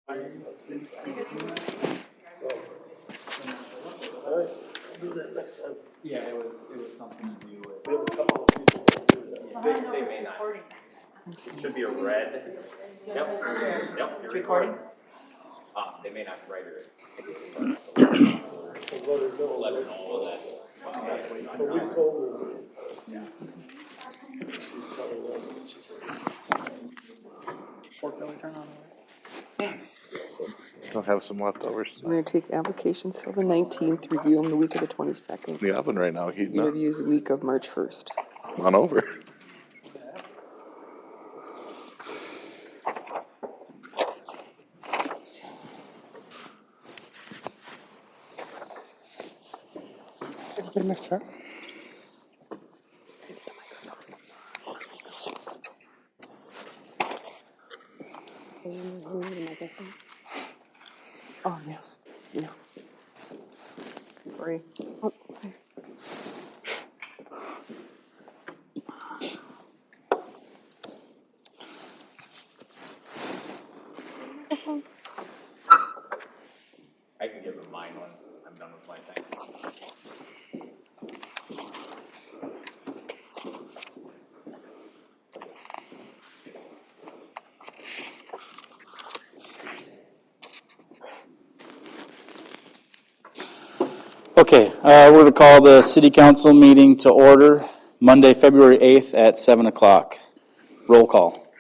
All right, do that next time. Yeah, it was something to do with. We have a couple of people that do that. They may not. It should be a red. Yep. It's recording? They may not write it. So let her know. Let her know that. So we told her. Yeah. She's telling us that she's. Pork belly turn on. I'll have some leftovers. I'm going to take applications till the 19th, review them the week of the 22nd. The oven right now heating up. Interviews the week of March 1st. Come on over. Did I miss that? Oh, yes. No. Sorry. Oh, sorry. I can give them mine when I'm done with my thing. Okay, we're going to call the city council meeting to order Monday, February 8th at 7 o'clock. Roll call.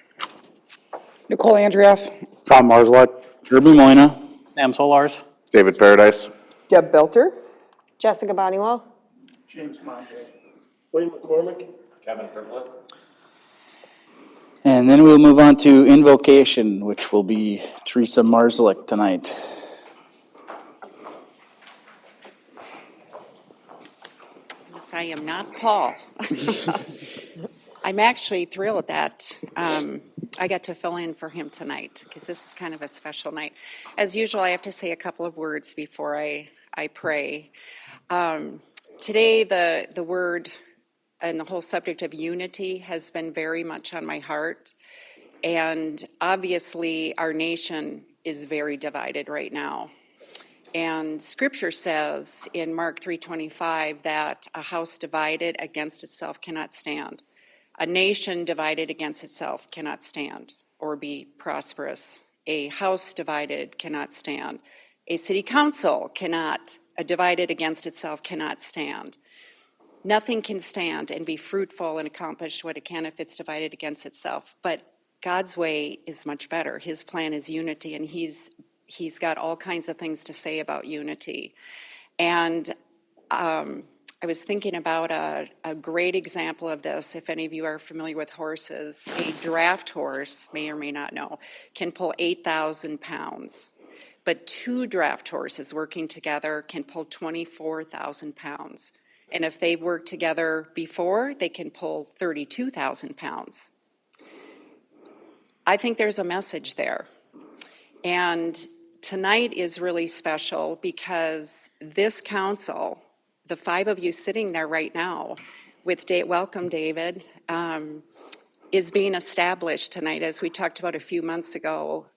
Nicole Andrioff. Tom Marzluck. Kirby Moyna. Sam Solars. David Paradise. Deb Belter. Jessica Bonniwell. James Monday. Wayne McCormick. Kevin Triplett. And then we'll move on to invocation, which will be Teresa Marzlick tonight. Yes, I am not Paul. I'm actually thrilled that I got to fill in for him tonight because this is kind of a special night. As usual, I have to say a couple of words before I pray. Today, the word and the whole subject of unity has been very much on my heart. And obviously, our nation is very divided right now. And Scripture says in Mark 3:25 that a house divided against itself cannot stand. A nation divided against itself cannot stand or be prosperous. A house divided cannot stand. A city council divided against itself cannot stand. Nothing can stand and be fruitful and accomplish what it can if it's divided against itself. But God's way is much better. His plan is unity, and He's got all kinds of things to say about unity. And I was thinking about a great example of this. If any of you are familiar with horses, a draft horse, may or may not know, can pull 8,000 pounds. But two draft horses working together can pull 24,000 pounds. And if they've worked together before, they can pull 32,000 pounds. I think there's a message there. And tonight is really special because this council, the five of you sitting there right now, welcome David, is being established tonight. As we talked about a few months ago,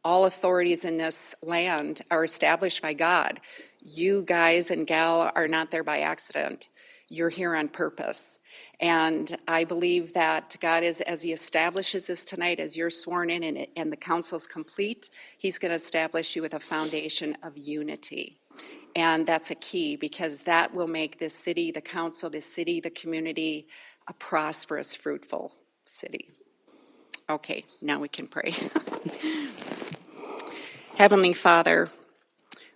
all authorities in this land are established by God. You guys and gal are not there by accident. You're here on purpose. And I believe that God is, as He establishes this tonight, as you're sworn in and the council's complete, He's going to establish you with a foundation of unity. And that's a key because that will make this city, the council, this city, the community, a prosperous, fruitful city. Okay, now we can pray. Heavenly Father,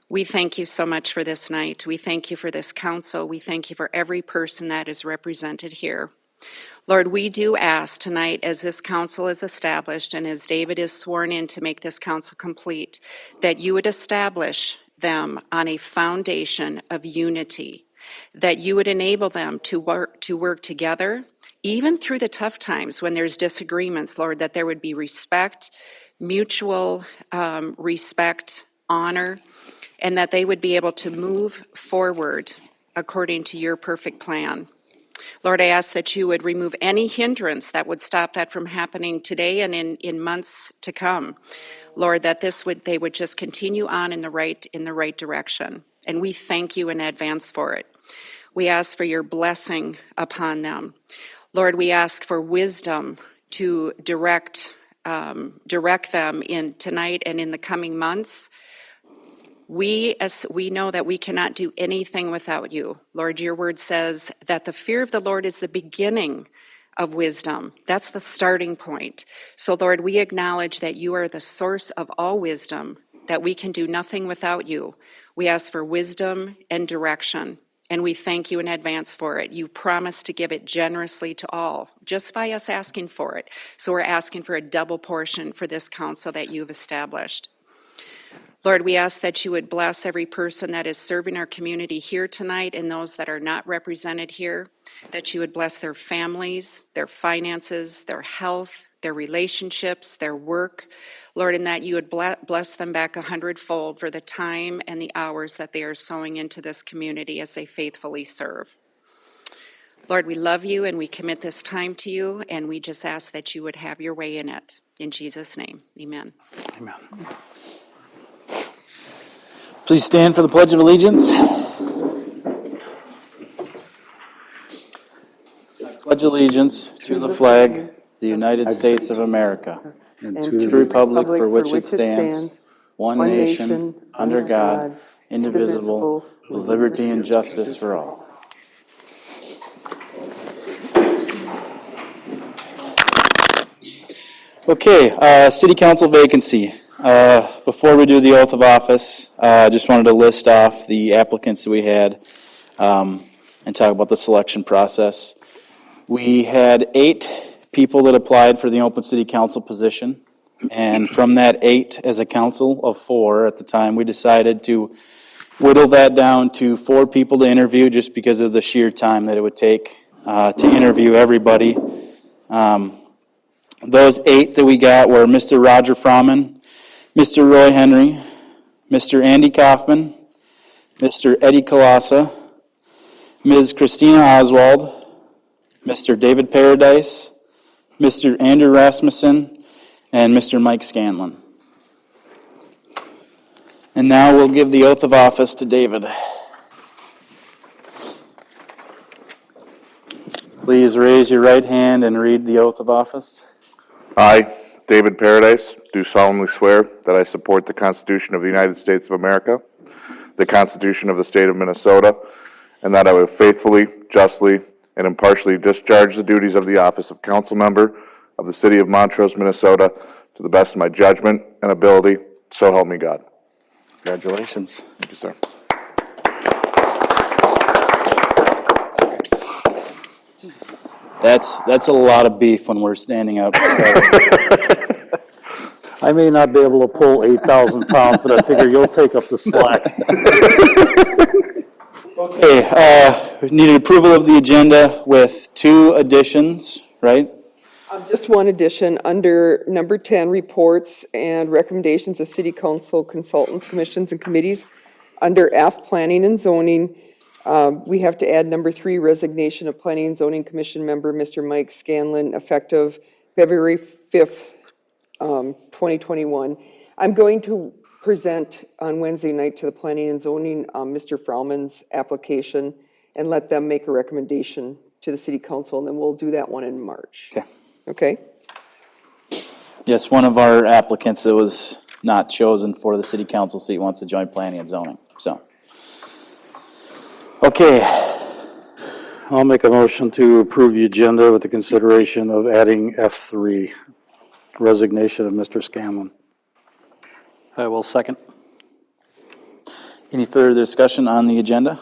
we thank you so much for this night. We thank you for this council. We thank you for every person that is represented here. Lord, we do ask tonight, as this council is established and as David is sworn in to make this council complete, that you would establish them on a foundation of unity, that you would enable them to work together, even through the tough times when there's disagreements, Lord, that there would be respect, mutual respect, honor, and that they would be able to move forward according to your perfect plan. Lord, I ask that you would remove any hindrance that would stop that from happening today and in months to come. Lord, that they would just continue on in the right direction. And we thank you in advance for it. We ask for your blessing upon them. Lord, we ask for wisdom to direct them in tonight and in the coming months. We know that we cannot do anything without you. Lord, your word says that the fear of the Lord is the beginning of wisdom. That's the starting point. So, Lord, we acknowledge that you are the source of all wisdom, that we can do nothing without you. We ask for wisdom and direction, and we thank you in advance for it. You promised to give it generously to all, just by us asking for it. So we're asking for a double portion for this council that you've established. Lord, we ask that you would bless every person that is serving our community here tonight and those that are not represented here, that you would bless their families, their finances, their health, their relationships, their work. Lord, and that you would bless them back 100-fold for the time and the hours that they are sowing into this community as they faithfully serve. Lord, we love you and we commit this time to you, and we just ask that you would have your way in it. In Jesus' name, amen. Amen. Please stand for the Pledge of Allegiance. I pledge allegiance to the flag of the United States of America, And and to to the republic for which it stands, one nation, under God, indivisible, with liberty and justice for all. Okay, city council vacancy. Before we do the oath of office, I just wanted to list off the applicants that we had and talk about the selection process. We had 8 people that applied for the open city council position, and from that 8, as a council of 4 at the time, we decided to whittle that down to 4 people to interview just because of the sheer time that it would take to interview everybody. Those 8 that we got were Mr. Roger Fromman, Mr. Roy Henry, Mr. Andy Kaufman, Mr. Eddie Kalasa, Ms. Christina Oswald, Mr. David Paradise, Mr. Andrew Rasmussen, and Mr. Mike Scanlon. And now we'll give the oath of office to David. Please raise your right hand and read the oath of office. I, David Paradise, do solemnly swear that I support the Constitution of the United States of America, the Constitution of the State of Minnesota, and that I will faithfully, justly, and impartially discharge the duties of the office of council member of the city of Montrose, Minnesota, to the best of my judgment and ability, so help me God. Congratulations. Thank you, sir. That's a lot of beef when we're standing up. I may not be able to pull 8,000 pounds, but I figure you'll take up the slack. Okay, we need approval of the agenda with 2 additions, right? Just one addition, under number 10, reports and recommendations of city council consultants, commissions, and committees. Under F, planning and zoning, we have to add number 3, resignation of planning and zoning commission member, Mr. Mike Scanlon, effective February 5th, 2021. I'm going to present on Wednesday night to the planning and zoning, Mr. Frauman's application, and let them make a recommendation to the city council, and then we'll do that one in March. Okay. Okay? Yes, one of our applicants that was not chosen for the city council seat wants to join planning and zoning, so. Okay, I'll make a motion to approve the agenda with the consideration of adding F3, resignation of Mr. Scanlon. I will second. any further discussion on the agenda?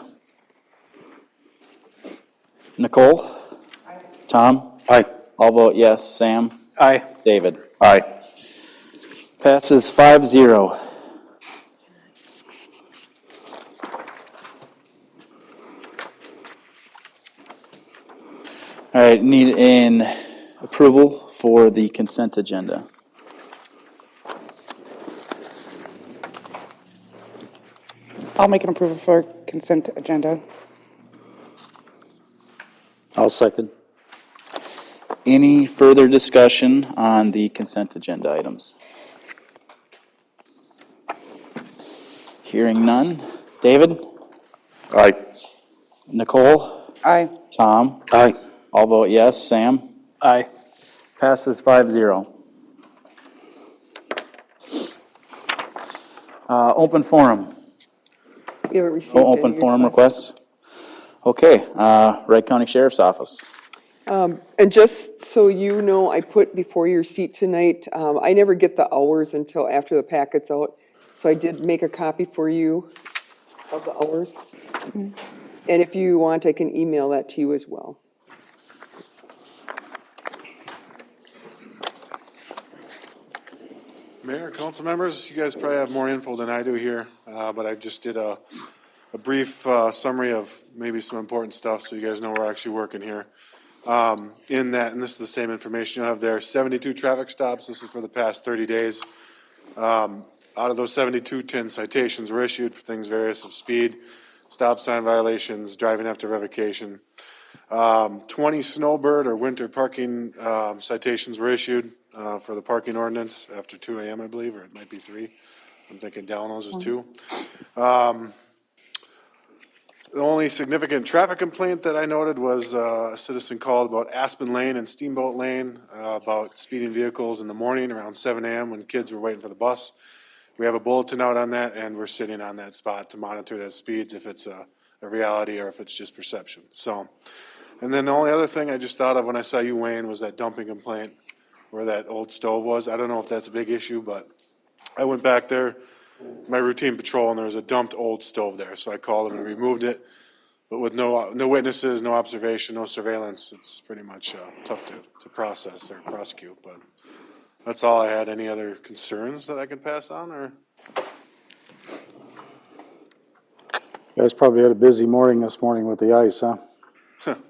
Nicole? Tom? Aye. I'll vote yes. Sam? Aye. David? Aye. Passes 5-0. All right, need an approval for the consent agenda. I'll make an approval for consent agenda. I'll second. Any further discussion on the consent agenda items? Hearing none. David? Aye. Nicole? Aye. Tom? Aye. All vote yes. Sam? Aye. Passes 5-0. Open forum. We haven't received No any open forum requests. requests? Okay, Wright County Sheriff's Office. And just so you know, I put before your seat tonight, I never get the hours until after the packet's out. So I did make a copy for you of the hours. And if you want, I can email that to you as well. Mayor, council members, you guys probably have more info than I do here, but I just did a brief summary of maybe some important stuff so you guys know we're actually working here. In that, and this is the same information you have there, 72 traffic stops. This is for the past 30 days. Out of those 72, 10 citations were issued for things various of speed, stop sign violations, driving after revocation. 20 snowbird or winter parking citations were issued for the parking ordinance after 2 a.m., I believe, or it might be 3. I'm thinking Downos is 2. The only significant traffic complaint that I noted was a citizen called about Aspen Lane and Steamboat Lane about speeding vehicles in the morning around 7 a.m. when kids were waiting for the bus. We have a bulletin out on that, and we're sitting on that spot to monitor that speeds if it's a reality or if it's just perception. So, and then the only other thing I just thought of when I saw you, Wayne, was that dumping complaint where that old stove was. I don't know if that's a big issue, but I went back there, my routine patrol, and there was a dumped old stove there. So I called them and removed it, but with no witnesses, no observation, no surveillance, it's pretty much tough to process or prosecute. But that's all I had. Any other concerns that I can pass on, or? You guys probably had a busy morning this morning with the ice, huh?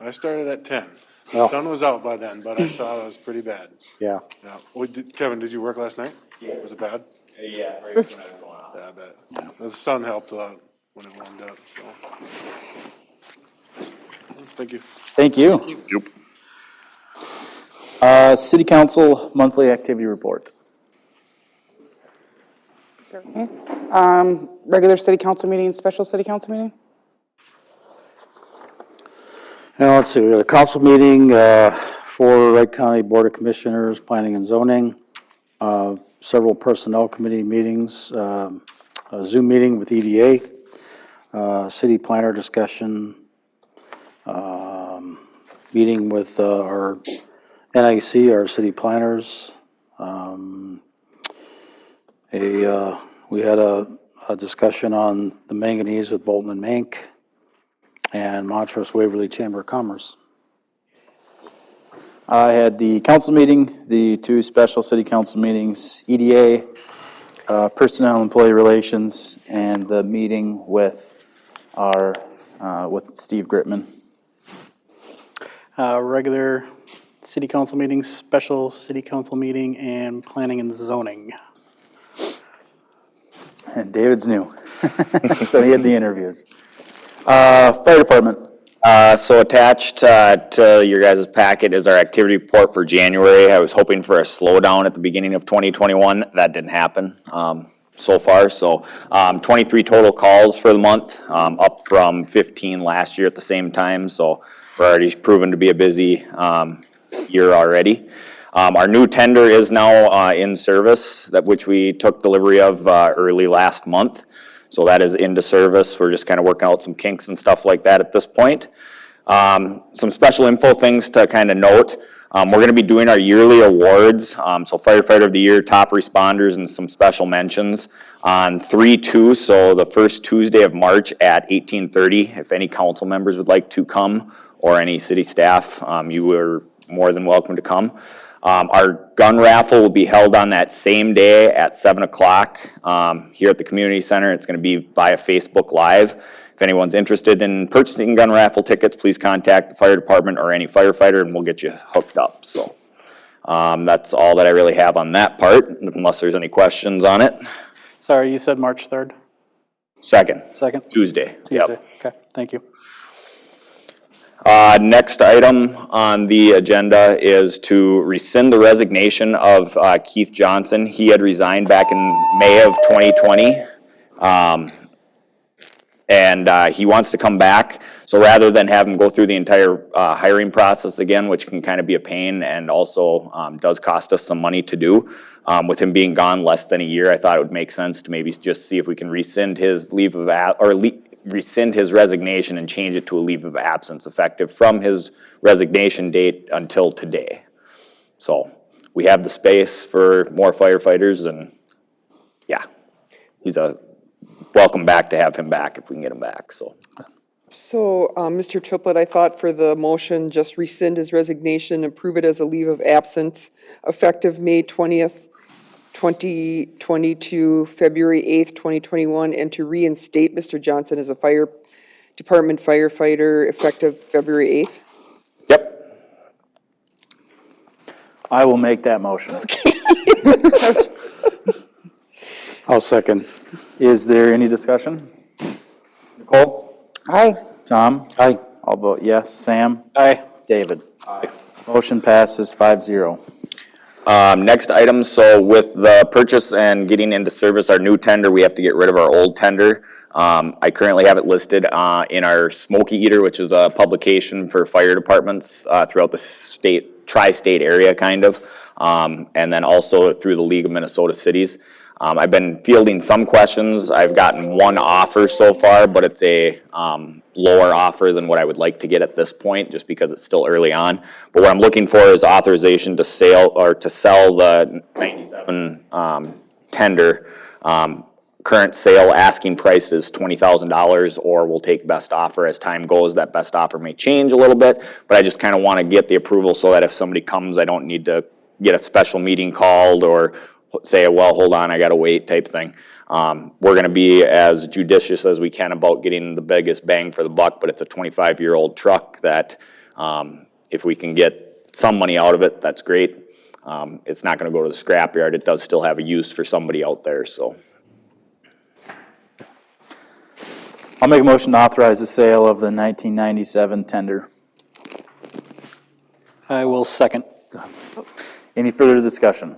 I started at 10. The Well. sun was out by then, but I saw it was pretty bad. Yeah. Yeah. Well, Kevin, did you work last night? Yeah. Was it bad? Yeah, right when I was going off. Yeah, I bet. The sun helped a lot when it warmed up, so. Thank you. Thank you. Yep. City Council Monthly Activity Report. Regular city council meeting, special city council meeting? Now, let's see, we got a council meeting for Wright County Board of Commissioners, Planning and Zoning, several personnel committee meetings, a Zoom meeting with EDA, city planner discussion, meeting with our NIC, our city planners. We had a discussion on the manganese with Bolton and Mink, and Montrose Waverly Chamber of Commerce. I had the council meeting, the 2 special city council meetings, EDA, personnel employee relations, and the meeting with our, with Steve Gritman. Regular city council meetings, special city council meeting, and planning and zoning. And David's new, so he had the interviews. Fire department. So attached to your guys' packet is our activity report for January. I was hoping for a slowdown at the beginning of 2021. That didn't happen so far. So 23 total calls for the month, up from 15 last year at the same time. So we're already proven to be a busy year already. Our new tender is now in service, which we took delivery of early last month. So that is into service. We're just kind of working out some kinks and stuff like that at this point. Some special info things to kind of note. We're going to be doing our yearly awards. So Firefighter of the Year, top responders, and some special mentions on 3/2. So the first Tuesday of March at 18:30. If any council members would like to come, or any city staff, you are more than welcome to come. Our gun raffle will be held on that same day at 7 o'clock here at the community center. It's going to be via Facebook Live. If anyone's interested in purchasing gun raffle tickets, please contact the fire department or any firefighter and we'll get you hooked up. So that's all that I really have on that part, unless there's any questions on it. Sorry, you said March 3rd? Second. Tuesday, Tuesday. Yep. okay, thank you. Next item on the agenda is to rescind the resignation of Keith Johnson. He had resigned back in May of 2020. And he wants to come back. So rather than have him go through the entire hiring process again, which can kind of be a pain and also does cost us some money to do, with him being gone less than a year, I thought it would make sense to maybe just see if we can rescind his leave of rescind his resignation and change it to a leave of absence effective from his resignation date until today. So we have the space for more firefighters, and yeah, he's a welcome back to have him back if we can get him back, so. So, Mr. Triplett, I thought for the motion, just rescind his resignation and prove it as a leave of absence effective May 20th, 2022, February 8th, 2021, and to reinstate Mr. Johnson as a fire department firefighter effective February 8th. Yep. I will make that motion. I'll second. Is there any discussion? Nicole? Aye. Tom? Aye. I'll vote yes. Sam? Aye. David? Aye. Motion passes 5-0. Next item, so with the purchase and getting into service our new tender, we have to get rid of our old tender. I currently have it listed in our Smoky Eater, which is a publication for fire departments throughout the state, tri-state area kind of, and then also through the League of Minnesota Cities. I've been fielding some questions. I've gotten one offer so far, but it's a lower offer than what I would like to get at this point, just because it's still early on. But what I'm looking for is authorization to sell the 97 tender. Current sale asking price is $20,000, or we'll take best offer as time goes. That best offer may change a little bit, but I just kind of want to get the approval so that if somebody comes, I don't need to get a special meeting called or say, well, hold on, I gotta wait type thing. We're gonna be as judicious as we can about getting the biggest bang for the buck, but it's a 25-year-old truck that if we can get some money out of it, that's great. It's not gonna go to the scrapyard. It does still have a use for somebody out there, so. I'll make a motion to authorize the sale of the 1997 tender. I will second. Any further discussion?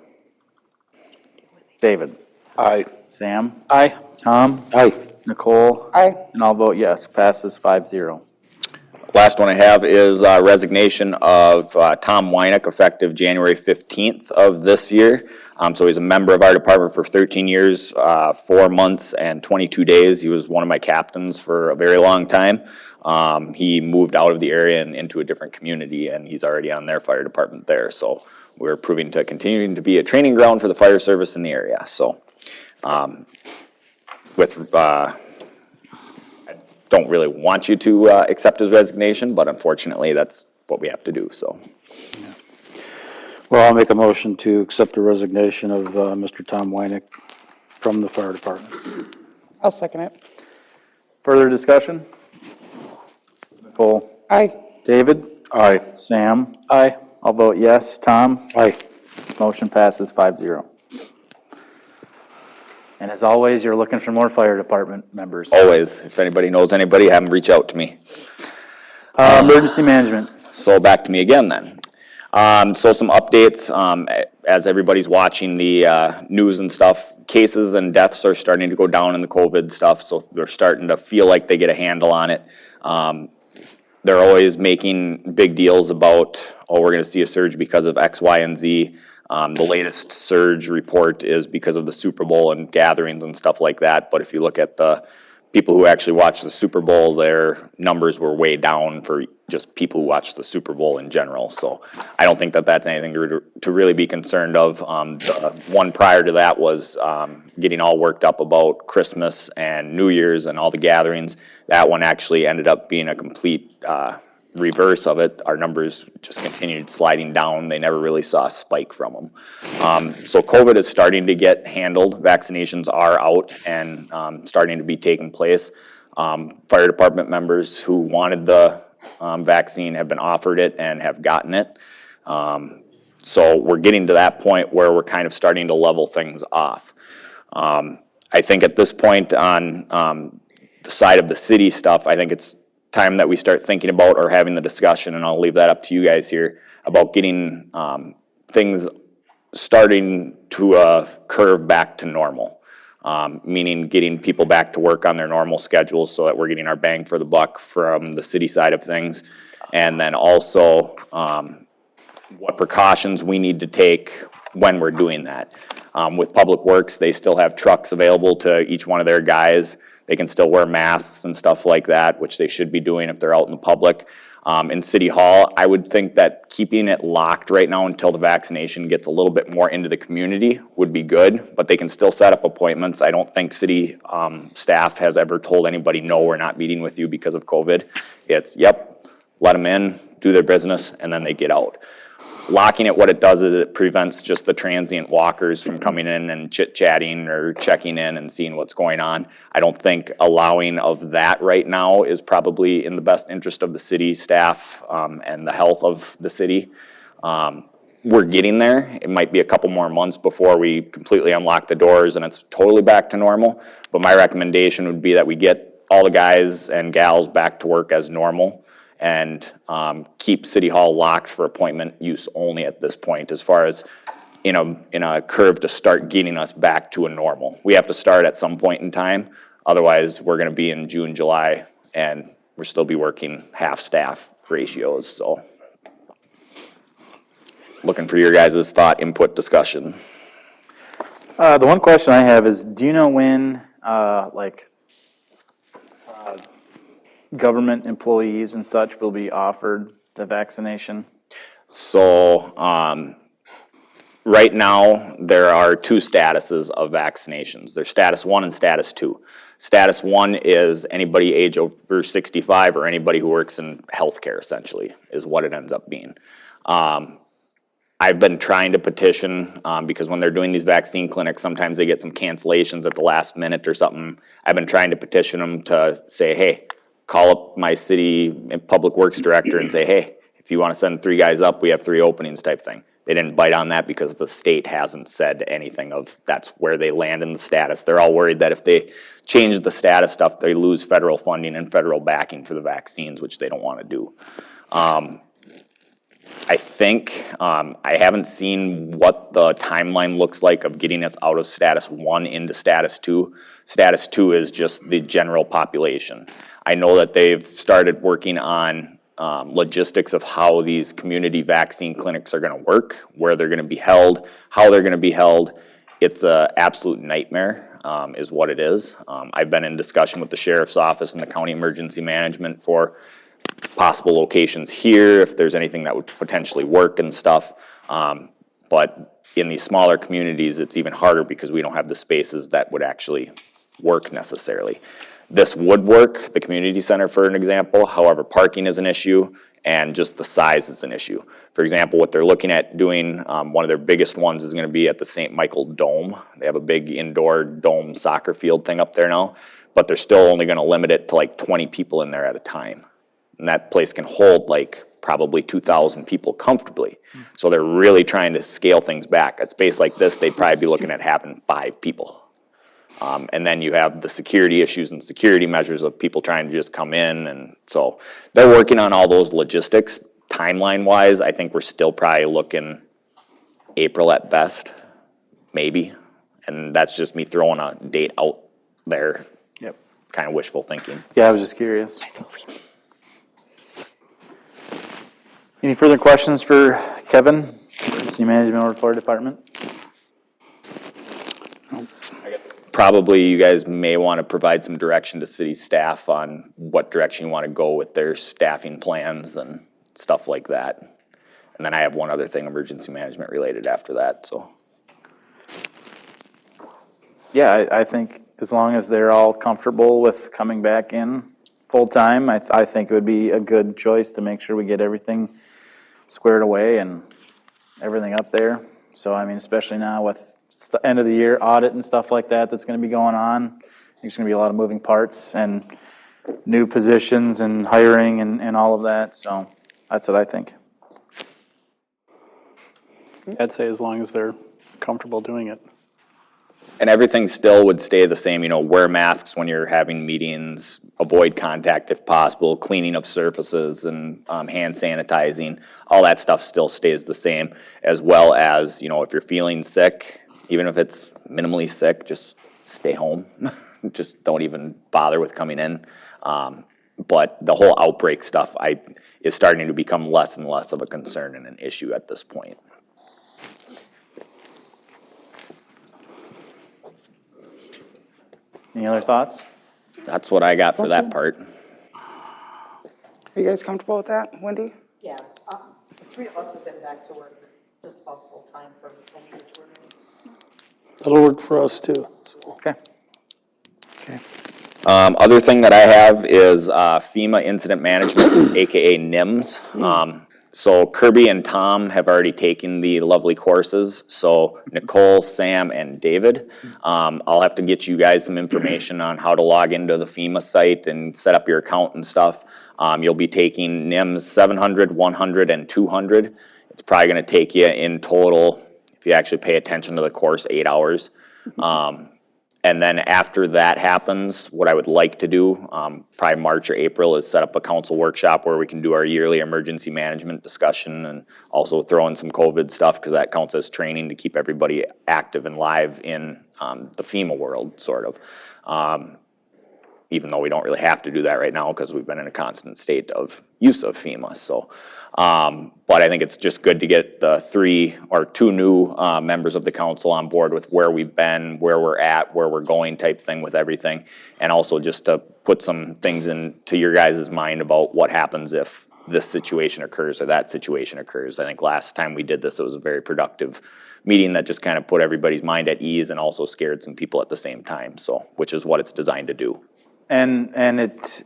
David? Aye. Sam? Aye. Tom? Aye. Nicole? Aye. And I'll vote yes. Passes 5-0. Last one I have is resignation of Tom Weineck effective January 15th of this year. So he's a member of our department for 13 years, 4 months, and 22 days. He was one of my captains for a very long time. He moved out of the area and into a different community, and he's already on their fire department there. So we're proving to continuing to be a training ground for the fire service in the area. So I don't really want you to accept his resignation, but unfortunately that's what we have to do, so. Well, I'll make a motion to accept the resignation of Mr. Tom Weineck from the fire department. I'll second it. Further discussion? Nicole? Aye. David? Aye. Sam? Aye. I'll vote yes. Tom? Aye. Motion passes 5-0. And as always, you're looking for more fire department members. Always, if anybody knows anybody, have them reach out to me. Emergency management. So back to me again then. So some updates, as everybody's watching the news and stuff, cases and deaths are starting to go down in the COVID stuff, so they're starting to feel like they get a handle on it. They're always making big deals about, oh, we're gonna see a surge because of X, Y, and Z. The latest surge report is because of the Super Bowl and gatherings and stuff like that, but if you look at the people who actually watched the Super Bowl, their numbers were way down for just people who watched the Super Bowl in general. So I don't think that that's anything to really be concerned of. The one prior to that was getting all worked up about Christmas and New Year's and all the gatherings. That one actually ended up being a complete reverse of it. Our numbers just continued sliding down. They never really saw a spike from them. So COVID is starting to get handled. Vaccinations are out and starting to be taking place. Fire department members who wanted the vaccine have been offered it and have gotten it. So we're getting to that point where we're kind of starting to level things off. I think at this point on the side of the city stuff, I think it's time that we start thinking about or having the discussion, and I'll leave that up to you guys here, about getting things starting to curve back to normal. meaning getting people back to work on their normal schedules so that we're getting our bang for the buck from the city side of things. And then also what precautions we need to take when we're doing that. With Public Works, they still have trucks available to each one of their guys. They can still wear masks and stuff like that, which they should be doing if they're out in the public. In City Hall, I would think that keeping it locked right now until the vaccination gets a little bit more into the community would be good, but they can still set up appointments. I don't think city staff has ever told anybody, no, we're not meeting with you because of COVID. It's, yep, let them in, do their business, and then they get out. Locking it, what it does is it prevents just the transient walkers from coming in and chit-chatting or checking in and seeing what's going on. I don't think allowing of that right now is probably in the best interest of the city staff and the health of the city. We're getting there. It might be a couple more months before we completely unlock the doors and it's totally back to normal. But my recommendation would be that we get all the guys and gals back to work as normal and keep City Hall locked for appointment use only at this point, as far as in a curve to start getting us back to a normal. We have to start at some point in time, otherwise we're gonna be in June, July, and we'll still be working half-staff ratios, so. Looking for your guys' thought, input, discussion. The one question I have is, do you know when, government employees and such will be offered the vaccination? So, right now, there are two statuses of vaccinations. There's status 1 and status 2. Status 1 is anybody age over 65 or anybody who works in healthcare, essentially, is what it ends up being. I've been trying to petition, because when they're doing these vaccine clinics, sometimes they get some cancellations at the last minute or something. I've been trying to petition them to say, hey, call up my city public works director and say, hey, if you want to send 3 guys up, we have 3 openings type thing. They didn't bite on that because the state hasn't said anything of that's where they land in the status. They're all worried that if they change the status stuff, they lose federal funding and federal backing for the vaccines, which they don't want to do. I think, I haven't seen what the timeline looks like of getting us out of status 1 into status 2. Status 2 is just the general population. I know that they've started working on logistics of how these community vaccine clinics are gonna work, where they're gonna be held, how they're gonna be held. It's an absolute nightmare, is what it is. I've been in discussion with the sheriff's office and the county emergency management for possible locations here, if there's anything that would potentially work and stuff. But in these smaller communities, it's even harder because we don't have the spaces that would actually work necessarily. This would work, the community center for an example, however, parking is an issue and just the size is an issue. For example, what they're looking at doing, one of their biggest ones is gonna be at the St. Michael Dome. They have a big indoor dome soccer field thing up there now, but they're still only gonna limit it to like 20 people in there at a time. And that place can hold like probably 2,000 people comfortably. So they're really trying to scale things back. A space like this, they'd probably be looking at having 5 people. And then you have the security issues and security measures of people trying to just come in. And so they're working on all those logistics. Timeline-wise, I think we're still probably looking April at best, maybe. And that's just me throwing a date out there. Yep. Kind of wishful thinking. Yeah, I was just curious. Any further questions for Kevin, Emergency Management or Florida Department? Probably you guys may want to provide some direction to city staff on what direction you want to go with their staffing plans and stuff like that. And then I have one other thing, emergency management related after that, so. Yeah, I think as long as they're all comfortable with coming back in full-time, I think it would be a good choice to make sure we get everything squared away and everything up there. So, I mean, especially now with the end of the year audit and stuff like that that's going to be going on. There's going to be a lot of moving parts and new positions and hiring and all of that. So that's what I think. I'd say as long as they're comfortable doing it. And everything still would stay the same, you know, wear masks when you're having meetings, avoid contact if possible, cleaning of surfaces and hand sanitizing, all that stuff still stays the same, as well as, you know, if you're feeling sick, even if it's minimally sick, just stay home. Just don't even bother with coming in. But the whole outbreak stuff is starting to become less and less of a concern and an issue at this point. Any other thoughts? That's what I got for that part. Are you guys comfortable with that, Wendy? Yeah, the three of us have been back to work just about full-time for when we returned. That'll work for us too, so. Okay. Other thing that I have is FEMA Incident Management, AKA NIMS. So Kirby and Tom have already taken the lovely courses. So Nicole, Sam, and David. I'll have to get you guys some information on how to log into the FEMA site and set up your account and stuff. You'll be taking NIMS 700, 100, and 200. It's probably going to take you in total, if you actually pay attention to the course, 8 hours. And then after that happens, what I would like to do, probably March or April, is set up a council workshop where we can do our yearly emergency management discussion and also throw in some COVID stuff because that counts as training to keep everybody active and live in the FEMA world, sort of. Even though we don't really have to do that right now because we've been in a constant state of use of FEMA. So, but I think it's just good to get the 3 or 2 new members of the council on board with where we've been, where we're at, where we're going type thing with everything. And also just to put some things into your guys' mind about what happens if this situation occurs or that situation occurs. I think last time we did this, it was a very productive meeting that just kind of put everybody's mind at ease and also scared some people at the same time. So, which is what it's designed to do. And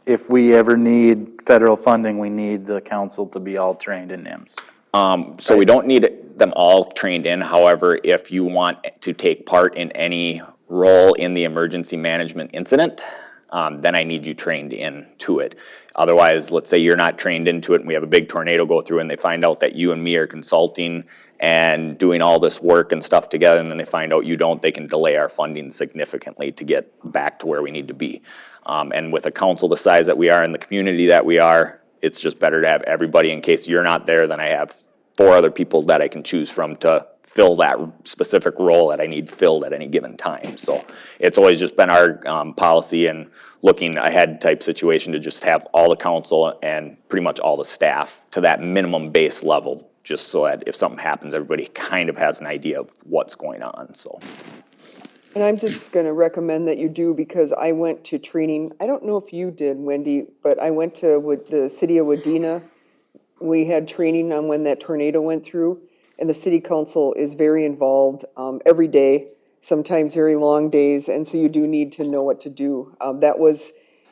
if we ever need federal funding, we need the council to be all trained in NIMS. So we don't need them all trained in. However, if you want to take part in any role in the emergency management incident, then I need you trained into it. Otherwise, let's say you're not trained into it and we have a big tornado go through and they find out that you and me are consulting and doing all this work and stuff together, and then they find out you don't, they can delay our funding significantly to get back to where we need to be. And with a council the size that we are in the community that we are, it's just better to have everybody. In case you're not there, then I have 4 other people that I can choose from to fill that specific role that I need filled at any given time. So it's always just been our policy and looking ahead type situation to just have all the council and pretty much all the staff to that minimum base level, just so that if something happens, everybody kind of has an idea of what's going on, so. And I'm just going to recommend that you do, because I went to training, I don't know if you did, Wendy, but I went to the city of Wadena. We had training on when that tornado went through, and the city council is very involved every day, sometimes very long days, and so you do need to know what to do.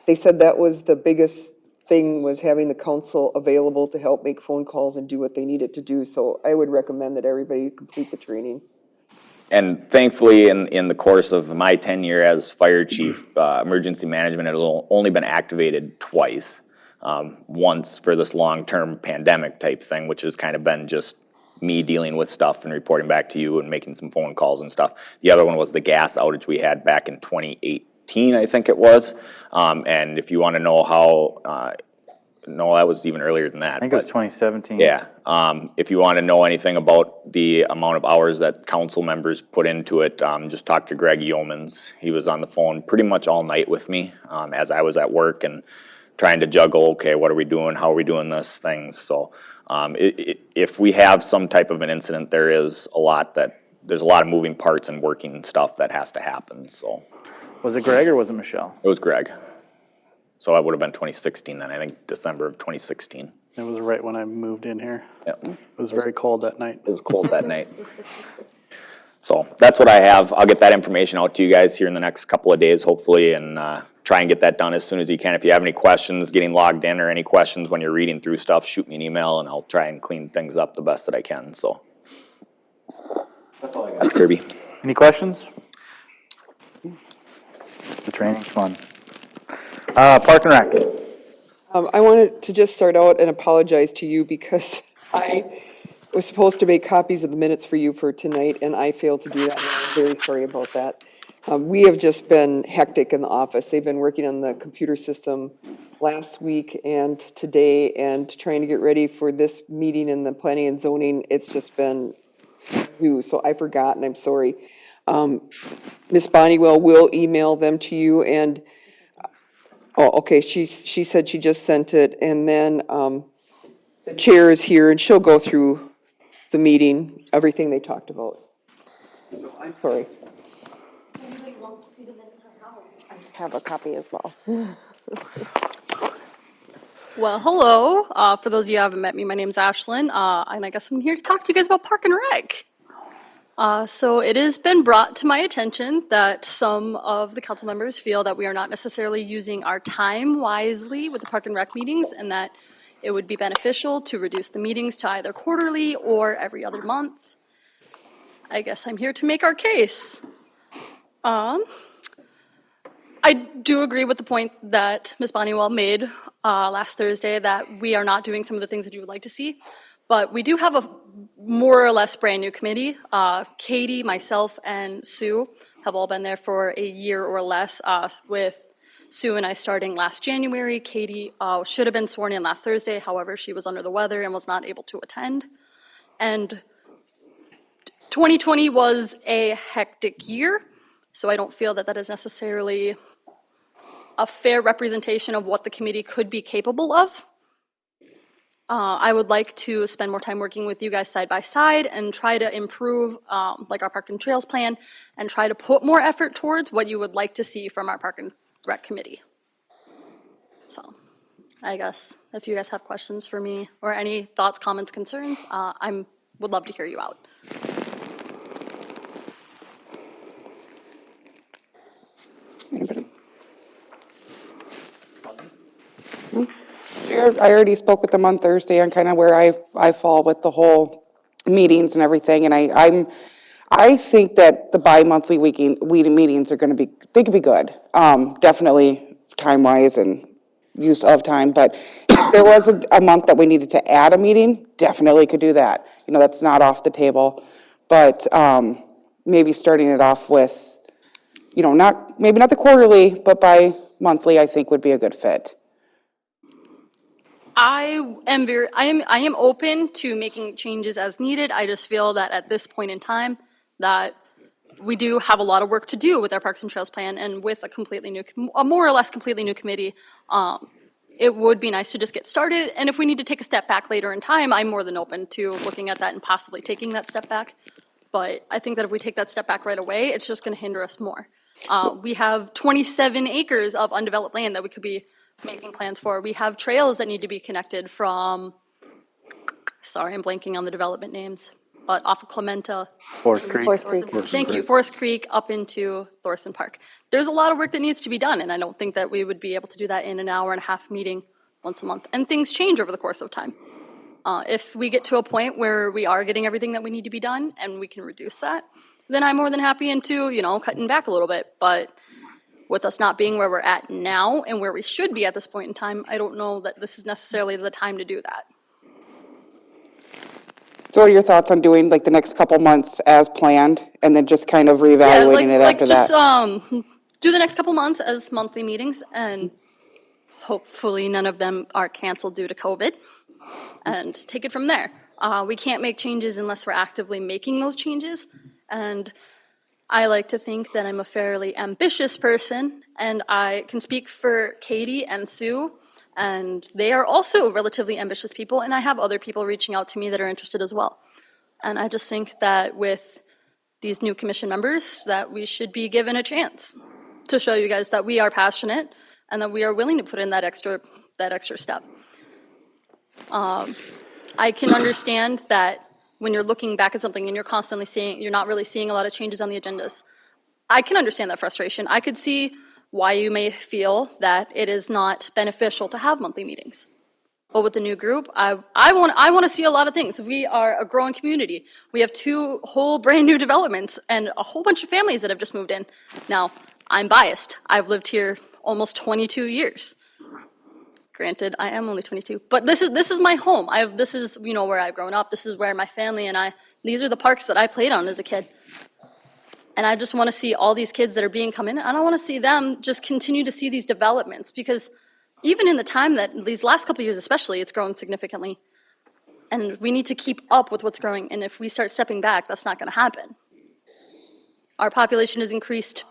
They said that was the biggest thing, was having the council available to help make phone calls and do what they needed to do. So I would recommend that everybody complete the training. And thankfully, in the course of my tenure as fire chief, emergency management has only been activated twice. Once for this long-term pandemic type thing, which has kind of been just me dealing with stuff and reporting back to you and making some phone calls and stuff. The other one was the gas outage we had back in 2018, I think it was. And if you want to know how, no, that was even earlier than that. I think it was 2017. Yeah. If you want to know anything about the amount of hours that council members put into it, just talk to Greg Yeomans. He was on the phone pretty much all night with me as I was at work and trying to juggle, okay, what are we doing? How are we doing this? Things. So if we have some type of an incident, there's a lot of moving parts and working stuff that has to happen. So. Was it Greg or was it Michelle? It was Greg. So that would have been 2016 then, I think December of 2016. It was right when I moved in here. Yep. It was very cold that night. It was cold that night. So that's what I have. I'll get that information out to you guys here in the next couple of days, hopefully, and try and get that done as soon as you can. If you have any questions getting logged in or any questions when you're reading through stuff, shoot me an email and I'll try and clean things up the best that I can. So that's all I got. Kirby. Any questions? The training's fun. Park and Rec. I wanted to just start out and apologize to you because I was supposed to make copies of the minutes for you for tonight, and I failed to do that. And I'm very sorry about that. We have just been hectic in the office. They've been working on the computer system last week and today and trying to get ready for this meeting in the planning and zoning. It's just been due, so I forgot, and I'm sorry. Ms. Bonniwell will email them to you, and, oh, okay, she said she just sent it, and then the chair is here, and she'll go through the meeting, everything they talked about. I'm sorry. Have a copy as well. Well, hello. For those of you who haven't met me, my name's Ashlyn, and I guess I'm here to talk to you guys about Park and Rec. So it has been brought to my attention that some of the council members feel that we are not necessarily using our time wisely with the Park and Rec meetings, and that it would be beneficial to reduce the meetings to either quarterly or every other month. I guess I'm here to make our case. I do agree with the point that Ms. Bonniwell made last Thursday that we are not doing some of the things that you would like to see, but we do have a more or less brand new committee. Katie, myself, and Sue have all been there for a year or less, with Sue and I starting last January. Katie should have been sworn in last Thursday, however, she was under the weather and was not able to attend. And 2020 was a hectic year, so I don't feel that that is necessarily a fair representation of what the committee could be capable of. I would like to spend more time working with you guys side by side and try to improve like our Park and Trails plan and try to put more effort towards what you would like to see from our Park and Rec committee. So I guess if you guys have questions for me or any thoughts, comments, concerns, I would love to hear you out. Anybody? I already spoke with them on Thursday on kind of where I fall with the whole meetings and everything, and I think that the bi-monthly meetings are going to be, they could be good, definitely time-wise and use of time, but if there was a month that we needed to add a meeting, definitely could do that. You know, that's not off the table, but maybe starting it off with, you know, maybe not the quarterly, but bi-monthly, I think would be a good fit. I am open to making changes as needed. I just feel that at this point in time that we do have a lot of work to do with our Parks and Trails plan, and with a more or less completely new committee, it would be nice to just get started. And if we need to take a step back later in time, I'm more than open to looking at that and possibly taking that step back. But I think that if we take that step back right away, it's just going to hinder us more. We have 27 acres of undeveloped land that we could be making plans for. We have trails that need to be connected from, sorry, I'm blanking on the development names, but off of Clementa. Forest Creek. Forest Creek. Thank you, Forest Creek up into Thorson Park. There's a lot of work that needs to be done, and I don't think that we would be able to do that in an hour and a half meeting once a month. And things change over the course of time. If we get to a point where we are getting everything that we need to be done and we can reduce that, then I'm more than happy into, you know, cutting back a little bit. But with us not being where we're at now and where we should be at this point in time, I don't know that this is necessarily the time to do that. So what are your thoughts on doing like the next couple months as planned and then just kind of reevaluating it after that? Do the next couple months as monthly meetings, and hopefully none of them are canceled due to COVID, and take it from there. We can't make changes unless we're actively making those changes, and I like to think that I'm a fairly ambitious person, and I can speak for Katie and Sue, and they are also relatively ambitious people, and I have other people reaching out to me that are interested as well. And I just think that with these new commission members, that we should be given a chance to show you guys that we are passionate and that we are willing to put in that extra step. I can understand that when you're looking back at something and you're not really seeing a lot of changes on the agendas. I can understand that frustration. I could see why you may feel that it is not beneficial to have monthly meetings. But with the new group, I want to see a lot of things. We are a growing community. We have 2 whole brand new developments and a whole bunch of families that have just moved in. Now, I'm biased. I've lived here almost 22 years. Granted, I am only 22, but this is my home. This is, you know, where I've grown up. This is where my family and these are the parks that I played on as a kid. And I just want to see all these kids that are being come in. I don't want to see them just continue to see these developments, because even in the time that these last couple of years especially, it's grown significantly. And we need to keep up with what's growing. And if we start stepping back, that's not going to happen. Our population has increased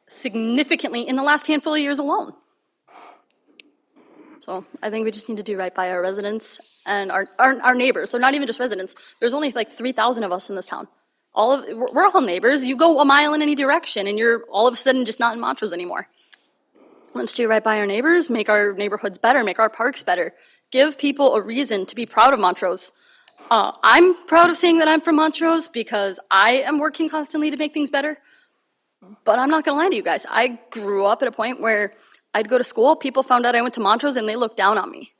significantly in the last handful of years alone. So I think we just need to do right by our residents and our neighbors. They're not even just residents. There's only like 3,000 of us in this town. We're all neighbors. You go a mile in any direction and you're all of a sudden just not in Montrose anymore. Let's do right by our neighbors, make our neighborhoods better, make our parks better, give people a reason to be proud of Montrose. I'm proud of saying that I'm from Montrose because I am working constantly to make things better. But I'm not going to lie to you guys. I grew up at a point where I'd go to school, people found out I went to Montrose, and they looked down on me.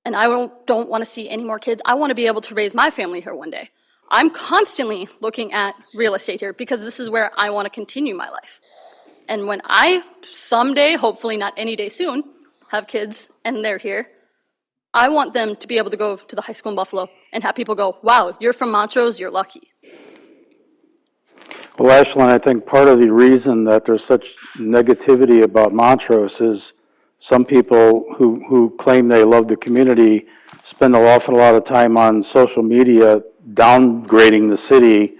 And I don't want to see any more kids. I want to be able to raise my family here one day. I'm constantly looking at real estate here because this is where I want to continue my life. And when I someday, hopefully not any day soon, have kids and they're here, I want them to be able to go to the high school in Buffalo and have people go, wow, you're from Montrose, you're lucky. Well, Ashlyn, I think part of the reason that there's such negativity about Montrose is some people who claim they love the community spend an awful lot of time on social media downgrading the city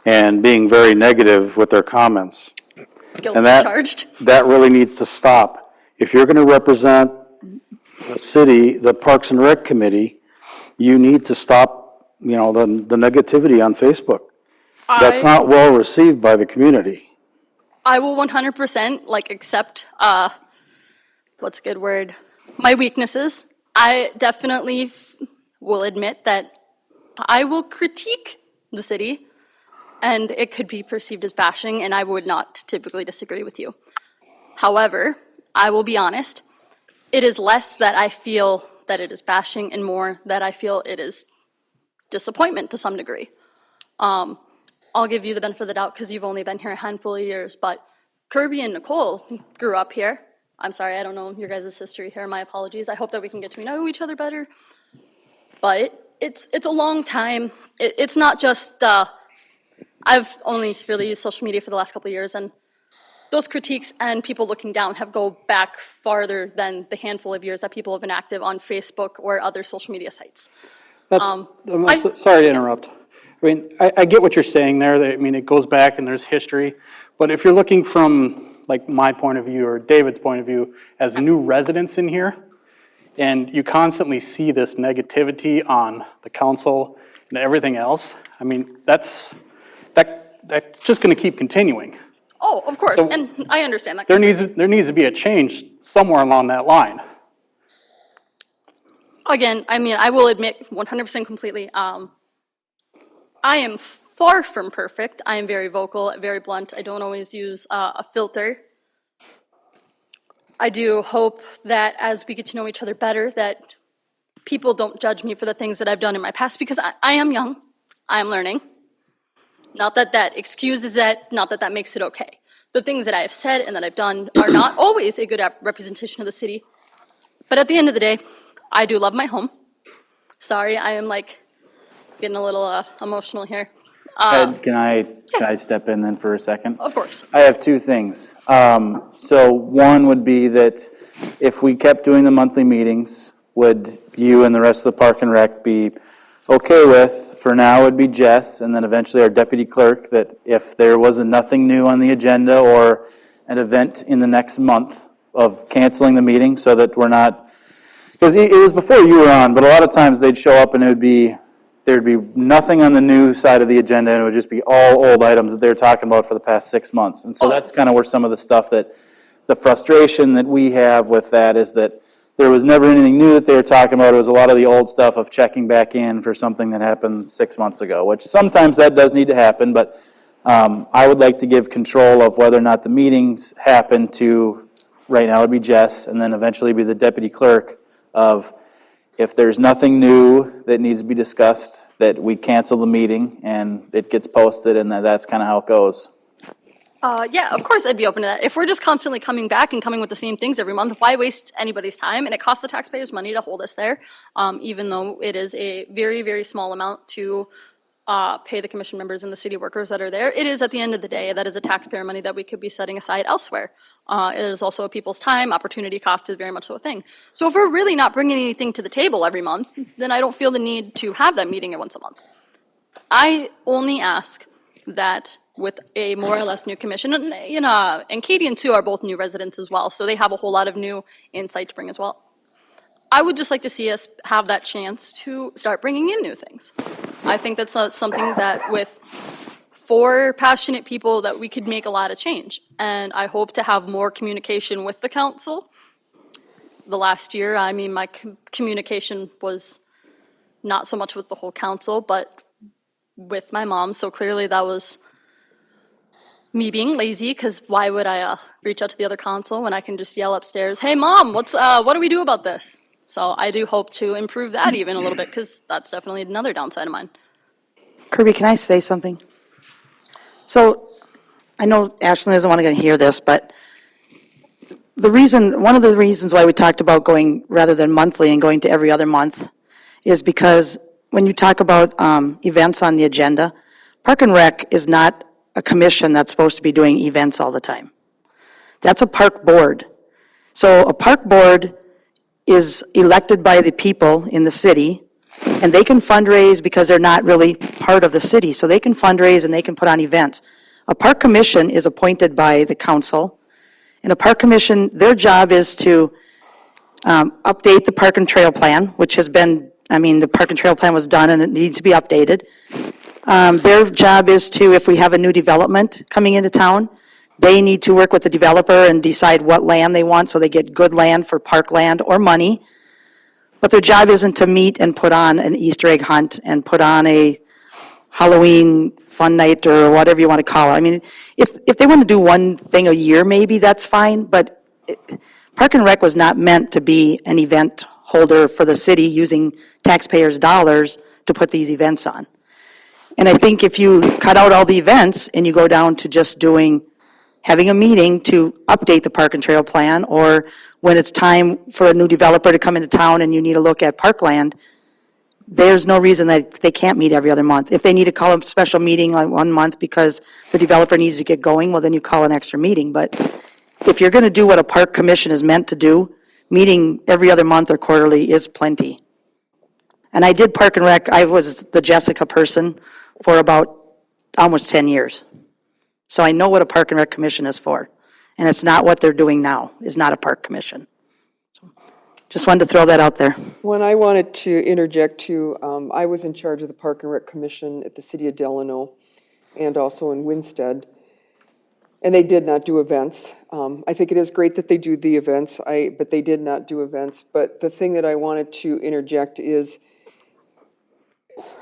and being very negative with their comments. Guilty And charged. that really needs to stop. If you're going to represent the city, the Parks and Rec Committee, you need to stop, the negativity on Facebook. That's not well received by the community. I will 100% accept, what's a good word, my weaknesses. I definitely will admit that I will critique the city, and it could be perceived as bashing, and I would not typically disagree with you. However, I will be honest, it is less that I feel that it is bashing and more that I feel it is disappointment to some degree. I'll give you the benefit of the doubt because you've only been here a handful of years, but Kirby and Nicole grew up here. I'm sorry, I don't know your guys' history here. My apologies. I hope that we can get to know each other better. But it's a long time. It's not just, I've only really used social media for the last couple of years, and those critiques and people looking down have go back farther than the handful of years that people have been active on Facebook or other social media sites. I'm sorry to interrupt. I mean, I get what you're saying there. I mean, it goes back and there's history. But if you're looking from, my point of view or David's point of view as new residents in here, and you constantly see this negativity on the council and everything else, I mean, that's just going to keep continuing. Oh, of course, and I understand that. There needs to be a change somewhere along that line. Again, I mean, I will admit 100% completely, I am far from perfect. I am very vocal, very blunt. I don't always use a filter. I do hope that as we get to know each other better, that people don't judge me for the things that I've done in my past, because I am young. I am learning. Not that that excuses it, not that that makes it okay. The things that I have said and that I've done are not always a good representation of the city. But at the end of the day, I do love my home. Sorry, I am getting a little emotional here. Ed, can I step in then for a second? Of course. I have two things. So one would be that if we kept doing the monthly meetings, would you and the rest of the Park and Rec be okay with, for now would be Jess, and then eventually our deputy clerk, that if there wasn't nothing new on the agenda or an event in the next month of canceling the meeting so that we're not, because it was before you were on, but a lot of times they'd show up and there'd be nothing on the new side of the agenda, and it would just be all old items that they were talking about for the past 6 months. And so that's kind of where some of the stuff the frustration that we have with that is that there was never anything new that they were talking about. It was a lot of the old stuff of checking back in for something that happened 6 months ago, which sometimes that does need to happen, but I would like to give control of whether or not the meetings happen to, right now it would be Jess, and then eventually be the deputy clerk of, if there's nothing new that needs to be discussed, that we cancel the meeting and it gets posted, and that's kind of how it goes. Yeah, of course I'd be open to that. If we're just constantly coming back and coming with the same things every month, why waste anybody's time? And it costs the taxpayers money to hold us there, even though it is a very, very small amount to pay the commission members and the city workers that are there. It is, at the end of the day, that is a taxpayer money that we could be setting aside elsewhere. It is also people's time. Opportunity cost is very much so a thing. So if we're really not bringing anything to the table every month, then I don't feel the need to have that meeting once a month. I only ask that with a more or less new commission, and Katie and Sue are both new residents as well, so they have a whole lot of new insight to bring as well. I would just like to see us have that chance to start bringing in new things. I think that's something that with 4 passionate people that we could make a lot of change. And I hope to have more communication with the council. The last year, I mean, my communication was not so much with the whole council, but with my mom. So clearly that was me being lazy, because why would I reach out to the other council when I can just yell upstairs, "Hey, Mom, what do we do about this?" So I do hope to improve that even a little bit, because that's definitely another downside of mine. Kirby, can I say something? So I know Ashlyn doesn't want to hear this, but one of the reasons why we talked about going rather than monthly and going to every other month is because when you talk about events on the agenda, Park and Rec is not a commission that's supposed to be doing events all the time. That's a park board. So a park board is elected by the people in the city, and they can fundraise because they're not really part of the city, so they can fundraise and they can put on events. A park commission is appointed by the council, and a park commission, their job is to update the park and trail plan, which has been, the park and trail plan was done and it needs to be updated. Their job is to, if we have a new development coming into town, they need to work with the developer and decide what land they want, so they get good land for parkland or money. But their job isn't to meet and put on an Easter egg hunt and put on a Halloween fun night or whatever you want to call it. If they want to do one thing a year, maybe that's fine, but Park and Rec was not meant to be an event holder for the city using taxpayers' dollars to put these events on. And I think if you cut out all the events and you go down to just having a meeting to update the park and trail plan, or when it's time for a new developer to come into town and you need to look at parkland, there's no reason that they can't meet every other month. If they need to call a special meeting like 1 month because the developer needs to get going, well, then you call an extra meeting. But if you're going to do what a park commission is meant to do, meeting every other month or quarterly is plenty. And I did Park and Rec, I was the Jessica person for about almost 10 years. So I know what a Park and Rec commission is for. And it's not what they're doing now, is not a park commission. So just wanted to throw that out there. When I wanted to interject too, I was in charge of the Park and Rec Commission at the city of Delano and also in Winstead. And they did not do events. I think it is great that they do the events, but they did not do events. But the thing that I wanted to interject is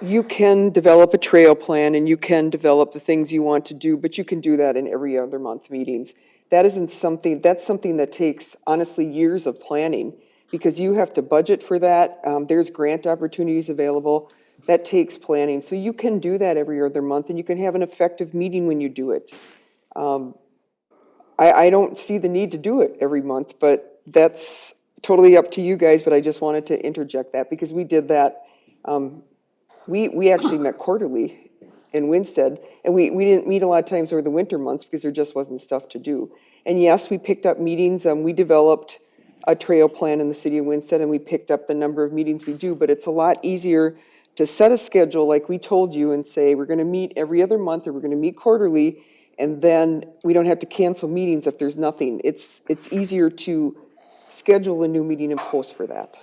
you can develop a trail plan and you can develop the things you want to do, but you can do that in every other month meetings. That's something that takes, honestly, years of planning, because you have to budget for that. There's grant opportunities available. That takes planning. So you can do that every other month, and you can have an effective meeting when you do it. I don't see the need to do it every month, but that's totally up to you guys, but I just wanted to interject that, because we did that. We actually met quarterly in Winstead, and we didn't meet a lot of times over the winter months because there just wasn't stuff to do. And yes, we picked up meetings. We developed a trail plan in the city of Winstead, and we picked up the number of meetings we do, but it's a lot easier to set a schedule like we told you and say, we're going to meet every other month or we're going to meet quarterly, and then we don't have to cancel meetings if there's nothing. It's easier to schedule a new meeting and post for that.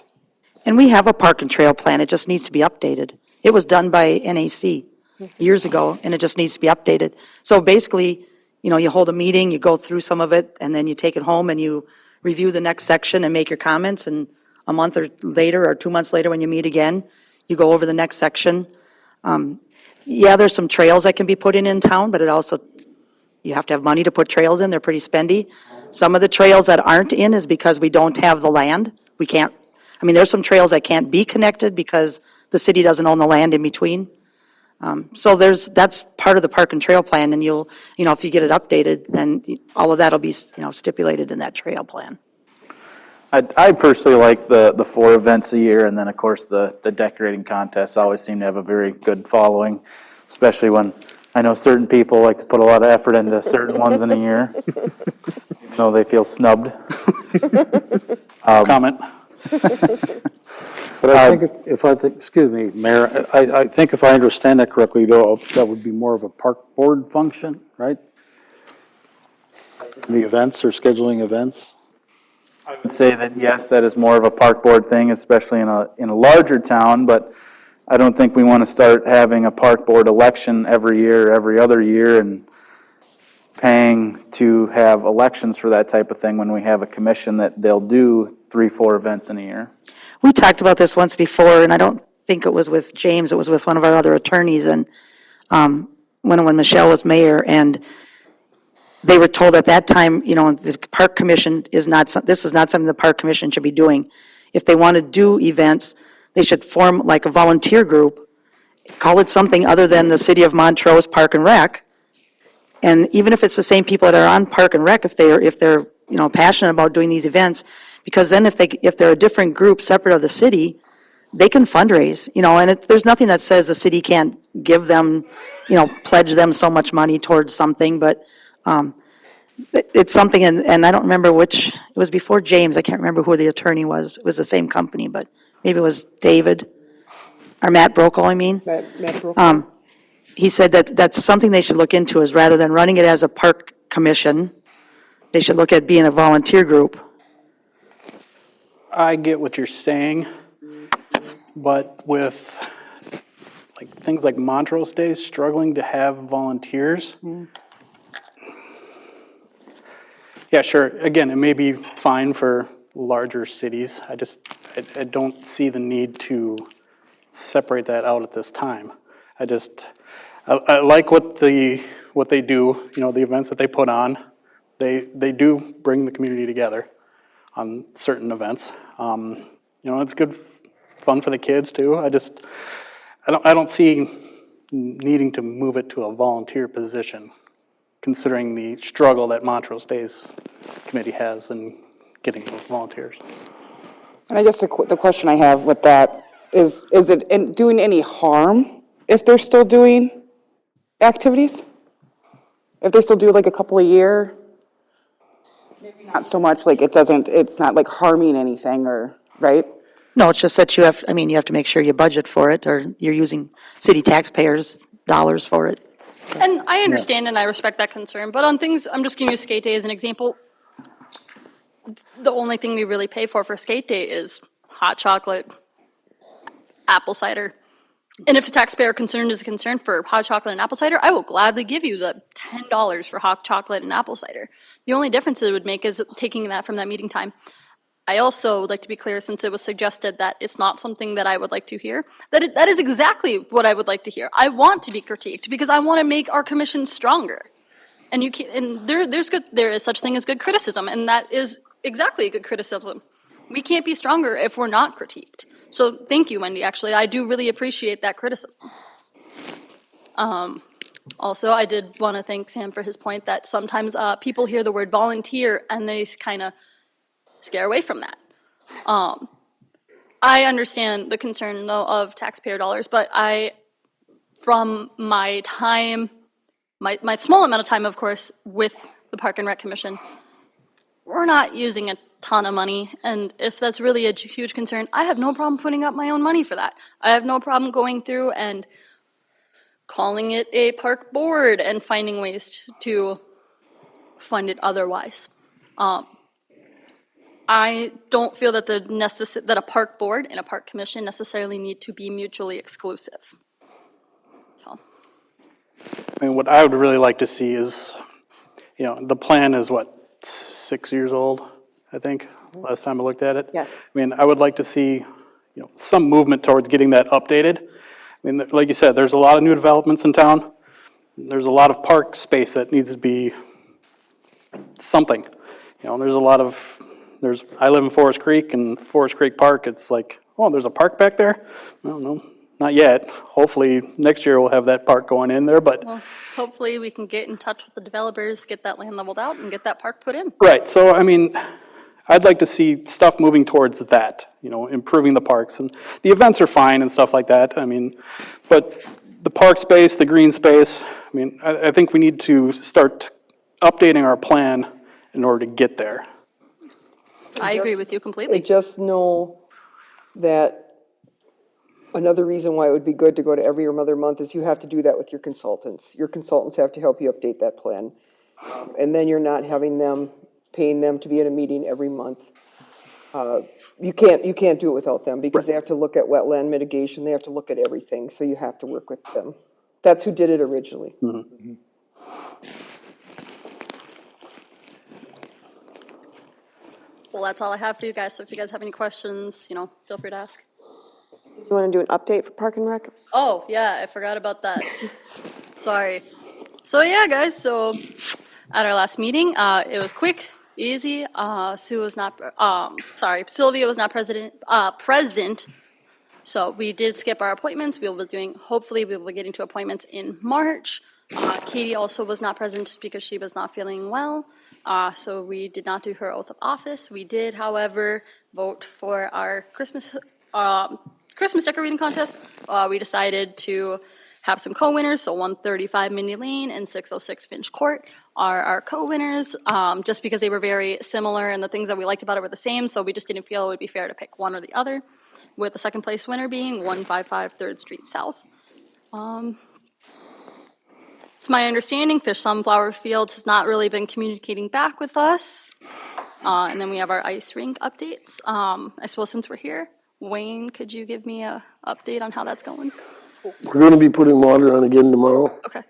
And we have a park and trail plan, it just needs to be updated. It was done by NAC years ago, and it just needs to be updated. So basically, you hold a meeting, you go through some of it, and then you take it home and you review the next section and make your comments, and a month or later or 2 months later when you meet again, you go over the next section. There's some trails that can be put in town, but it also, you have to have money to put trails in. They're pretty spendy. Some of the trails that aren't in is because we don't have the land. We can't, there's some trails that can't be connected because the city doesn't own the land in between. So that's part of the park and trail plan, and if you get it updated, then all of that will be, stipulated in that trail plan. I personally like the 4 events a year, and then of course the decorating contests always seem to have a very good following, especially when I know certain people like to put a lot of effort into certain ones in a year, even though they feel snubbed. Comment. But I think, excuse me, Mayor, I think if I understand that correctly, though, that would be more of a park board function, right? The events or scheduling events? I would say that, yes, that is more of a park board thing, especially in a larger town, but I don't think we want to start having a park board election every year, every other year, and paying to have elections for that type of thing when we have a commission that they'll do 3-4 events in a year. We talked about this once before, and I don't think it was with James, it was with one of our other attorneys, and when Michelle was mayor, and they were told at that time, you know, the park commission this is not something the park commission should be doing. If they want to do events, they should form like a volunteer group, call it something other than the City of Montrose Park and Rec. And even if it's the same people that are on Park and Rec, if they're you know, passionate about doing these events, because then if they're a different group separate of the city, they can fundraise, you know, and there's nothing that says the city can't give them, you know, pledge them so much money towards something, but it's something, and I don't remember which, it was before James, I can't remember who the attorney was. It was the same company, but maybe it was David, or Matt Brokaw, I mean. Matt Brokaw. He said that that's something they should look into, is rather than running it as a park commission, they should look at being a volunteer group. I get what you're saying, but with like things like Montrose Days struggling to have volunteers. Yeah, sure. Again, it may be fine for larger cities. I don't see the need to separate that out at this time. I like what they do, you know, the events that they put on. They do bring the community together on certain events. You know, it's good fun for the kids too. I don't see needing to move it to a volunteer position, considering the struggle that Montrose Days Committee has in getting those volunteers. And I guess the question I have with that is it doing any harm if they're still doing activities? If they still do like a couple a year? Maybe not so much, like it's not like harming anything, or, right? No, it's just that you have to make sure you budget for it, or you're using city taxpayers' dollars for it. And I understand and I respect that concern, but on things, I'm just giving you skate day as an example. The only thing we really pay for skate day is hot chocolate, apple cider. And if a taxpayer concern is a concern for hot chocolate and apple cider, I will gladly give you the $10 for hot chocolate and apple cider. The only difference it would make is taking that from that meeting time. I also would like to be clear, since it was suggested that it's not something that I would like to hear, that is exactly what I would like to hear. I want to be critiqued because I want to make our commission stronger. And you can, and there is such thing as good criticism, and that is exactly a good criticism. We can't be stronger if we're not critiqued. So thank you, Wendy, actually. I do really appreciate that criticism. Also, I did want to thank Sam for his point that sometimes people hear the word volunteer and they kind of scare away from that. I understand the concern, though, of taxpayer dollars, but from my time, my small amount of time, of course, with the Park and Rec Commission, we're not using a ton of money, and if that's really a huge concern, I have no problem putting up my own money for that. I have no problem going through and calling it a park board and finding ways to fund it otherwise. I don't feel that that a park board and a park commission necessarily need to be mutually exclusive. So. I mean, what I would really like to see is, you know, the plan is what, 6 years old, I think, last time I looked at it. Yes. I mean, I would like to see, you know, some movement towards getting that updated. I mean, like you said, there's a lot of new developments in town. There's a lot of park space that needs to be something. You know, there's a lot of, I live in Forest Creek, and Forest Creek Park, it's like, oh, there's a park back there? Well, no, not yet. Hopefully, next year we'll have that park going in there, but. Well, hopefully we can get in touch with the developers, get that land leveled out, and get that park put in. Right, so, I mean, I'd like to see stuff moving towards that, you know, improving the parks. And the events are fine and stuff like that, I mean, but the park space, the green space, I mean, I think we need to start updating our plan in order to get there. I agree with you completely. I just know that Another reason why it would be good to go to every other month is you have to do that with your consultants. Your consultants have to help you update that plan. And then you're not having them, paying them to be in a meeting every month. You can't do it without them because they have to look at wetland mitigation, they have to look at everything, so you have to work with them. That's who did it originally. Well, that's all I have for you guys, so if you guys have any questions, feel free to ask. You want to do an update for Park and Rec? Oh, yeah, I forgot about that. Sorry. So, yeah, guys, so at our last meeting, it was quick, easy. Sylvia was not present. So we did skip our appointments. Hopefully we will be getting to appointments in March. Katie also was not present because she was not feeling well. So we did not do her oath of office. We did, however, vote for our Christmas decorating contest. We decided to have some co-winners. So 135 Mindy Lane and 606 Finch Court are our co-winners, just because they were very similar and the things that we liked about it were the same. So we just didn't feel it would be fair to pick one or the other, with the second place winner being 155 3rd Street South. It's my understanding Fish Sunflower Fields has not really been communicating back with us. And then we have our ice rink updates. I suppose since we're here, Wayne, could you give me an update on how that's going? We're gonna be putting water on again tomorrow, Okay.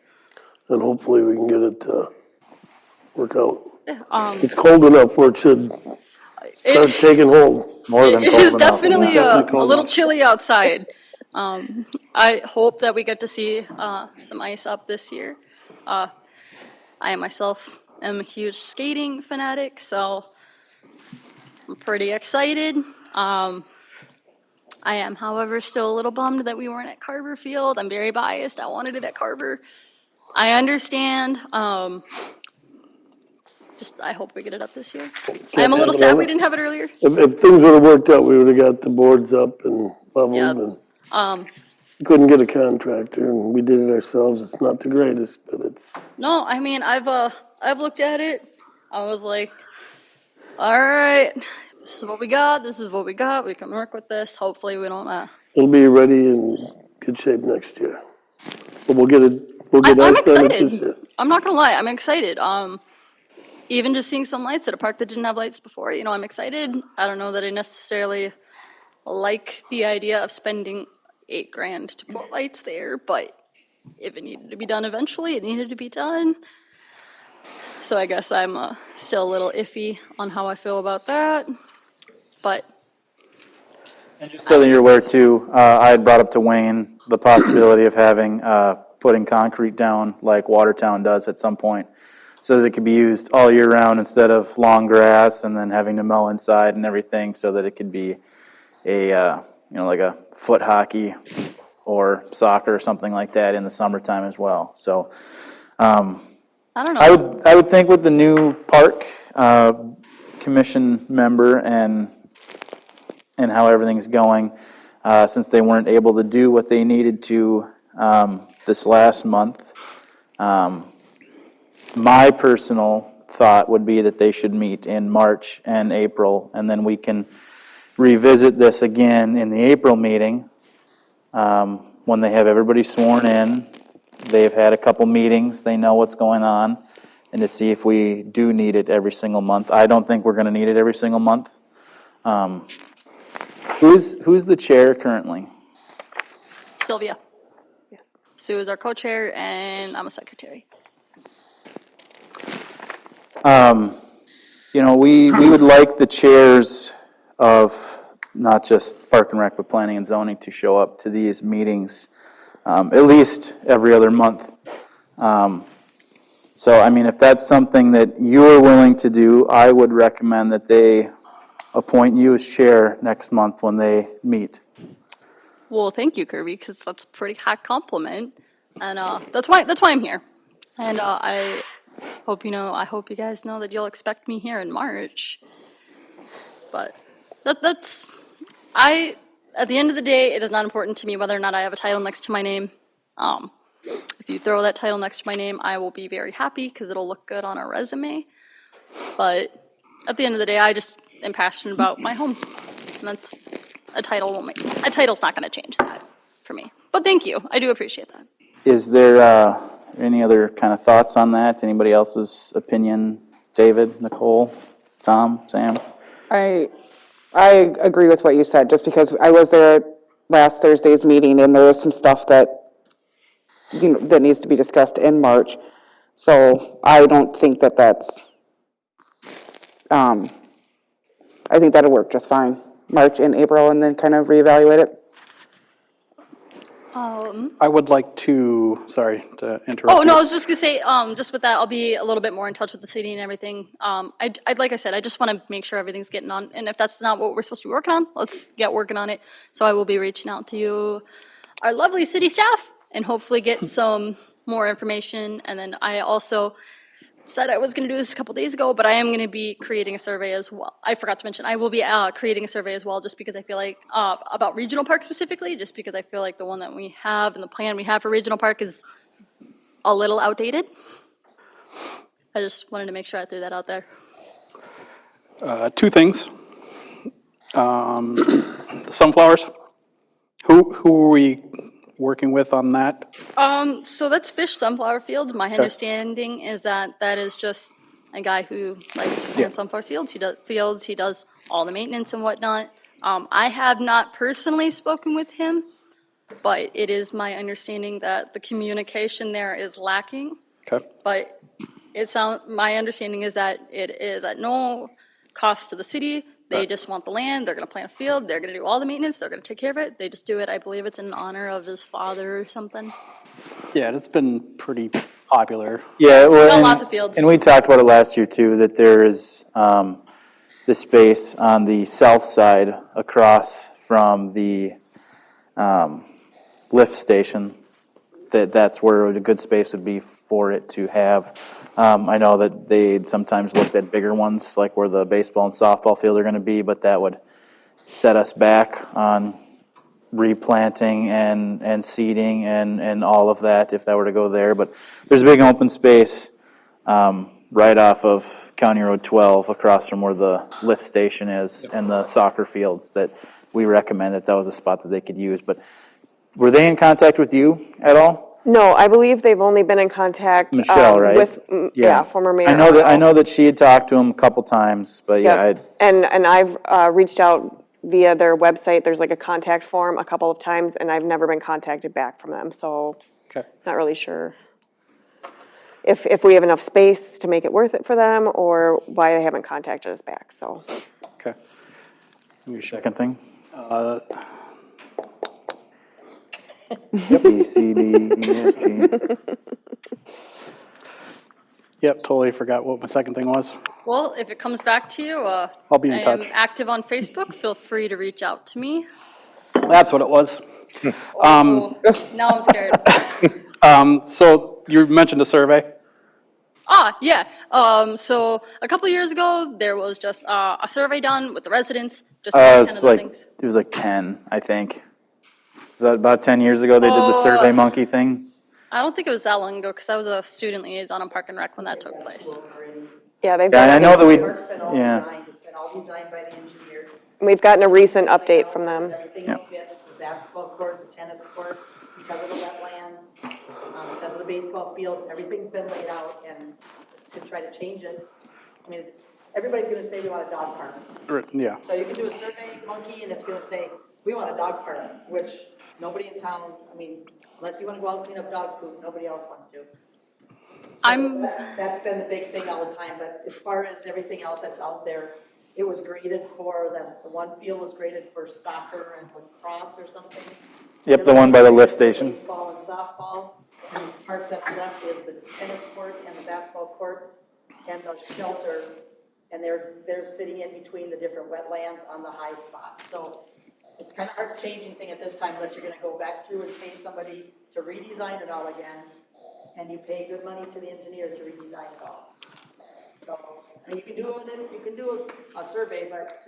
and hopefully we can get it, work out. Yeah, It's cold enough where it should start taking hold. More than It cold is enough. definitely a little chilly outside. I hope that we get to see some ice up this year. I myself am a huge skating fanatic, so I'm pretty excited. I am, however, still a little bummed that we weren't at Carver Field. I'm very biased. I wanted it at Carver. I understand. I hope we get it up this year. I am a little sad we didn't have it earlier. If things would've worked out, we would've got the boards up and Yeah. leveled, and couldn't get a contractor, and we did it ourselves. It's not the greatest, but it's, No, I mean, I've looked at it. I was like, all right, this is what we got. This is what we got. We can work with this. Hopefully we don't, it'll be ready in good shape next year. But we'll get I'm ice on it this excited. year. I'm not gonna lie, I'm excited. Even just seeing some lights at a park that didn't have lights before, I'm excited. I don't know that I necessarily like the idea of spending $8,000 to put lights there, but if it needed to be done eventually, it needed to be done. So I guess I'm still a little iffy on how I feel about that, but Just so that you're aware too, I had brought up to Wayne the possibility of having, putting concrete down like Watertown does at some point, so that it could be used all year round instead of long grass and then having to mow inside and everything, so that it could be like a foot hockey or soccer or something like that in the summertime as well. So, I don't know. I would think with the new park commission member and how everything's going, since they weren't able to do what they needed to this last month, my personal thought would be that they should meet in March and April, and then we can revisit this again in the April meeting when they have everybody sworn in. They've had a couple meetings, they know what's going on, and to see if we do need it every single month. I don't think we're going to need it every single month. Who's the chair currently? Sylvia. Yes. Sue is our co-chair, and I'm a secretary. We would like the chairs of not just Park and Rec, but Planning and Zoning to show up to these meetings at least every other month. So, if that's something that you're willing to do, I would recommend that they appoint you as chair next month when they meet. Well, thank you, Kirby, because that's a pretty high compliment, and that's why I'm here. And I hope you guys know that you'll expect me here in March. But at the end of the day, it is not important to me whether or not I have a title next to my name. If you throw that title next to my name, I will be very happy because it'll look good on a resume. But at the end of the day, I just am passionate about my home, and that's a title's not going to change that. for me. But thank you. I do appreciate that. Is there any other kind of thoughts on that? Anybody else's opinion? David, Nicole, Tom, Sam? I agree with what you said, just because I was there at last Thursday's meeting, and there was some stuff that, that needs to be discussed in March. So I don't think that that's, I think that'll work just fine. March and April, and then kind of reevaluate it. I would like to, sorry to interrupt. Oh, no, you. I was just gonna say, just with that, I'll be a little bit more in touch with the city and everything. I'd like I said, I just want to make sure everything's getting on, and if that's not what we're supposed to be working on, let's get working on it. So I will be reaching out to you, our lovely city staff, and hopefully get some more information. And then I also said I was going to do this a couple days ago, but I am going to be creating a survey as well. I forgot to mention, I will be creating a survey as well, just because I feel like, about regional park specifically, just because I feel like the one that we have and the plan we have for regional park is a little outdated. I just wanted to make sure I threw that out there. Two things. The sunflowers. Who are we working with on that? So that's Fish Sunflower Fields. My understanding is that that is just a guy who likes to plant sunflower fields. He does all the maintenance and whatnot. I have not personally spoken with him, but it is my understanding that the communication there is lacking. Okay. But my understanding is that it is at no cost to the city. They just want the land. They're going to plant a field. They're going to do all the maintenance. They're going to take care of it. They just do it. I believe it's in honor of his father or something. Yeah, it's been pretty popular. Yeah, well, Got lots of fields. And we talked about it last year too, that there is the space on the south side across from the lift station. That's where a good space would be for it to have. I know that they'd sometimes looked at bigger ones, like where the baseball and softball field are going to be, but that would set us back on replanting and seeding and all of that if that were to go there. But there's a big open space right off of County Road 12 across from where the lift station is and the soccer fields that we recommend that was a spot that they could use. But were they in contact with you at all? No, I believe they've only been in contact Michelle, right? with, former mayor. I know that she had talked to him a couple times, but Yep. And I've reached out via their website. There's like a contact form a couple of times, and I've never been contacted back from them, so not really sure if we have enough space to make it worth it for them, or why they haven't contacted us back, so. Okay. Your second thing? B, C, D, E, F, G. Yep, totally forgot what my second thing was. Well, if it comes back to you, I'll be in I touch. am active on Facebook. Feel free to reach out to me. That's what it was. Now I'm scared. So you mentioned a survey. Yeah. So a couple of years ago, there was just a survey done with the residents. Just It was like 10, I think. Was that about 10 years ago they did the Survey Monkey thing? I don't think it was that long ago because I was a student liaison on Park and Rec when that took place. Yeah, they've Yeah, done I know that It's been all designed, it's been all designed by the engineer. We've gotten a recent update from them. Everything will fit, the basketball court, the tennis court, because of the wetlands, because of the baseball fields, everything's been laid out, and to try to change it, I mean, everybody's gonna say we want a dog park. Yeah. So you can do a survey monkey, and it's gonna say, we want a dog park, which nobody in town, I mean, unless you wanna go out and clean up dog poop, nobody else wants to. So that's been the big thing all the time, but as far as everything else that's out there, it was graded for, the one field was graded for soccer and lacrosse or something. Yep, the one by the lift station. Baseball and softball, and these parts that's left is the tennis court and the basketball court and the shelter, and they're sitting in between the different wetlands on the high spot. So it's kind of hard to change anything at this time unless you're gonna go back through and pay somebody to redesign it all again, and you pay good money to the engineer to redesign it all. So, and you can do a survey, but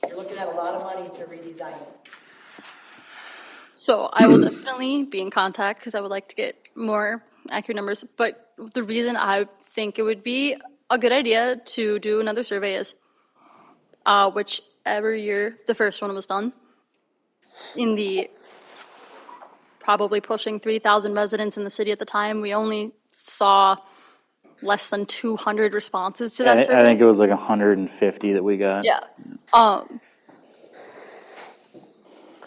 you're looking at a lot of money to redesign it. So I will definitely be in contact because I would like to get more accurate numbers. But the reason I think it would be a good idea to do another survey is whichever year the first one was done, in the probably pushing 3,000 residents in the city at the time. We only saw less than 200 responses to that survey. I think it was like 150 that we got. Yeah.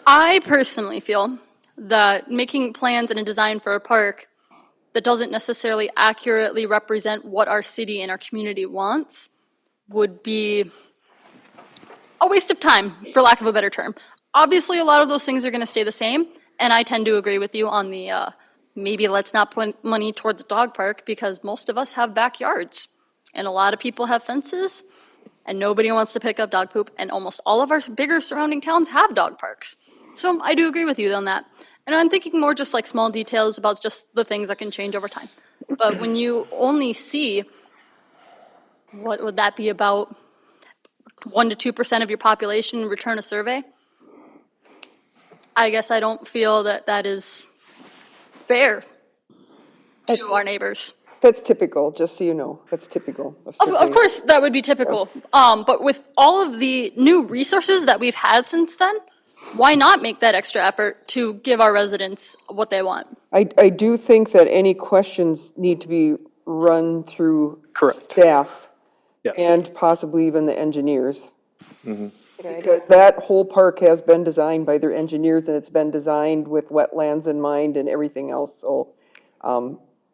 I personally feel that making plans and a design for a park that doesn't necessarily accurately represent what our city and our community wants would be a waste of time, for lack of a better term. Obviously, a lot of those things are going to stay the same, and I tend to agree with you on the maybe let's not put money towards a dog park, because most of us have backyards, and a lot of people have fences, and nobody wants to pick up dog poop, and almost all of our bigger surrounding towns have dog parks. So I do agree with you on that. And I'm thinking more just like small details about just the things that can change over time. But when you only see, what would that be, about 1% to 2% of your population return a survey, I guess I don't feel that that is fair to our neighbors. That's typical, just so you know. That's typical. Of surveys. course, that would be typical. But with all of the new resources that we've had since then, why not make that extra effort to give our residents what they want? I do think that any questions need to be run through staff Yes. and possibly even the engineers. Because that whole park has been designed by their engineers, and it's been designed with wetlands in mind and everything else. So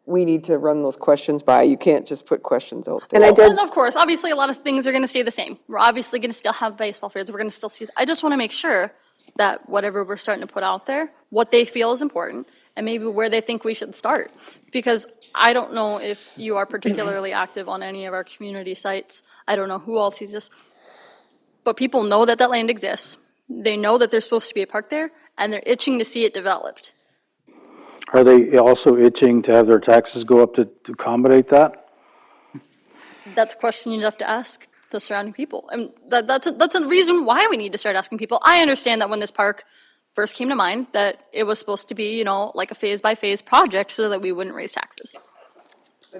we need to run those questions by. You can't just put questions out there. And of course, obviously, a lot of things are going to stay the same. We're obviously going to still have baseball fields. We're going to still see. I just want to make sure that whatever we're starting to put out there, what they feel is important, and maybe where they think we should start. Because I don't know if you are particularly active on any of our community sites. I don't know who all sees this. But people know that that land exists. They know that there's supposed to be a park there, and they're itching to see it developed. Are they also itching to have their taxes go up to accommodate that? That's a question you'd have to ask the surrounding people. And that's a reason why we need to start asking people. I understand that when this park first came to mind, that it was supposed to be, like a phase-by-phase project so that we wouldn't raise taxes.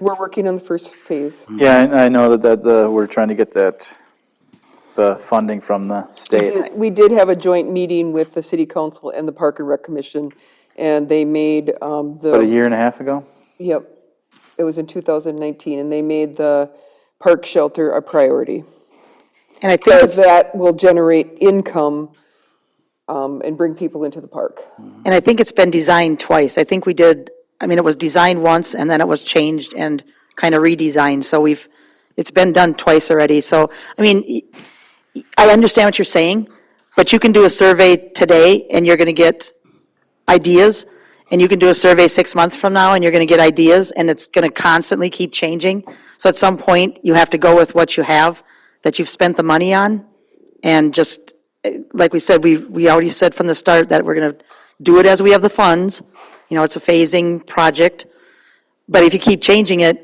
We're working on the first phase. Yeah, I know that we're trying to get the funding from the state. We did have a joint meeting with the city council and the Park and Rec Commission, and they made About a year and a half ago? Yep, it was in 2019, and they made the park shelter a priority. And I think Because that will generate income and bring people into the park. And I think it's been designed twice. I think it was designed once, and then it was changed and kind of redesigned. So it's been done twice already. So, I understand what you're saying, but you can do a survey today, and you're going to get ideas, and you can do a survey 6 months from now, and you're going to get ideas, and it's going to constantly keep changing. So at some point, you have to go with what you have, that you've spent the money on, and just, like we said, we already said from the start that we're going to do it as we have the funds. It's a phasing project, but if you keep changing it,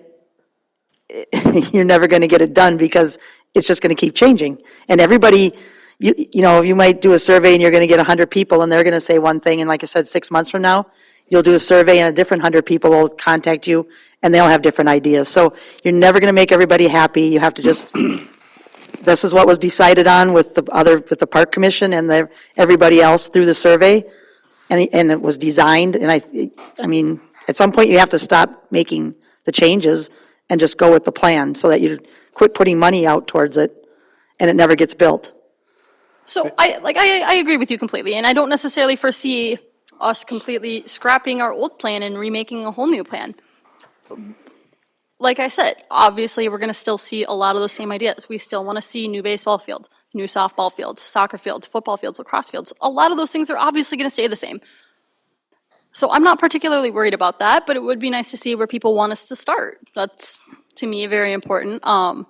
you're never going to get it done, because it's just going to keep changing. And everybody, you might do a survey and you're going to get 100 people, and they're going to say one thing, and like I said, 6 months from now, you'll do a survey and a different 100 people will contact you, and they'll have different ideas. So you're never going to make everybody happy. You have to just, this is what was decided on with the Park Commission and everybody else through the survey, and it was designed. And at some point you have to stop making the changes and just go with the plan, so that you quit putting money out towards it and it never gets built. So I agree with you completely, and I don't necessarily foresee us completely scrapping our old plan and remaking a whole new plan. Like I said, obviously we're going to still see a lot of those same ideas. We still want to see new baseball fields, new softball fields, soccer fields, football fields, lacrosse fields. A lot of those things are obviously going to stay the same. So I'm not particularly worried about that, but it would be nice to see where people want us to start. That's, to me, very important. And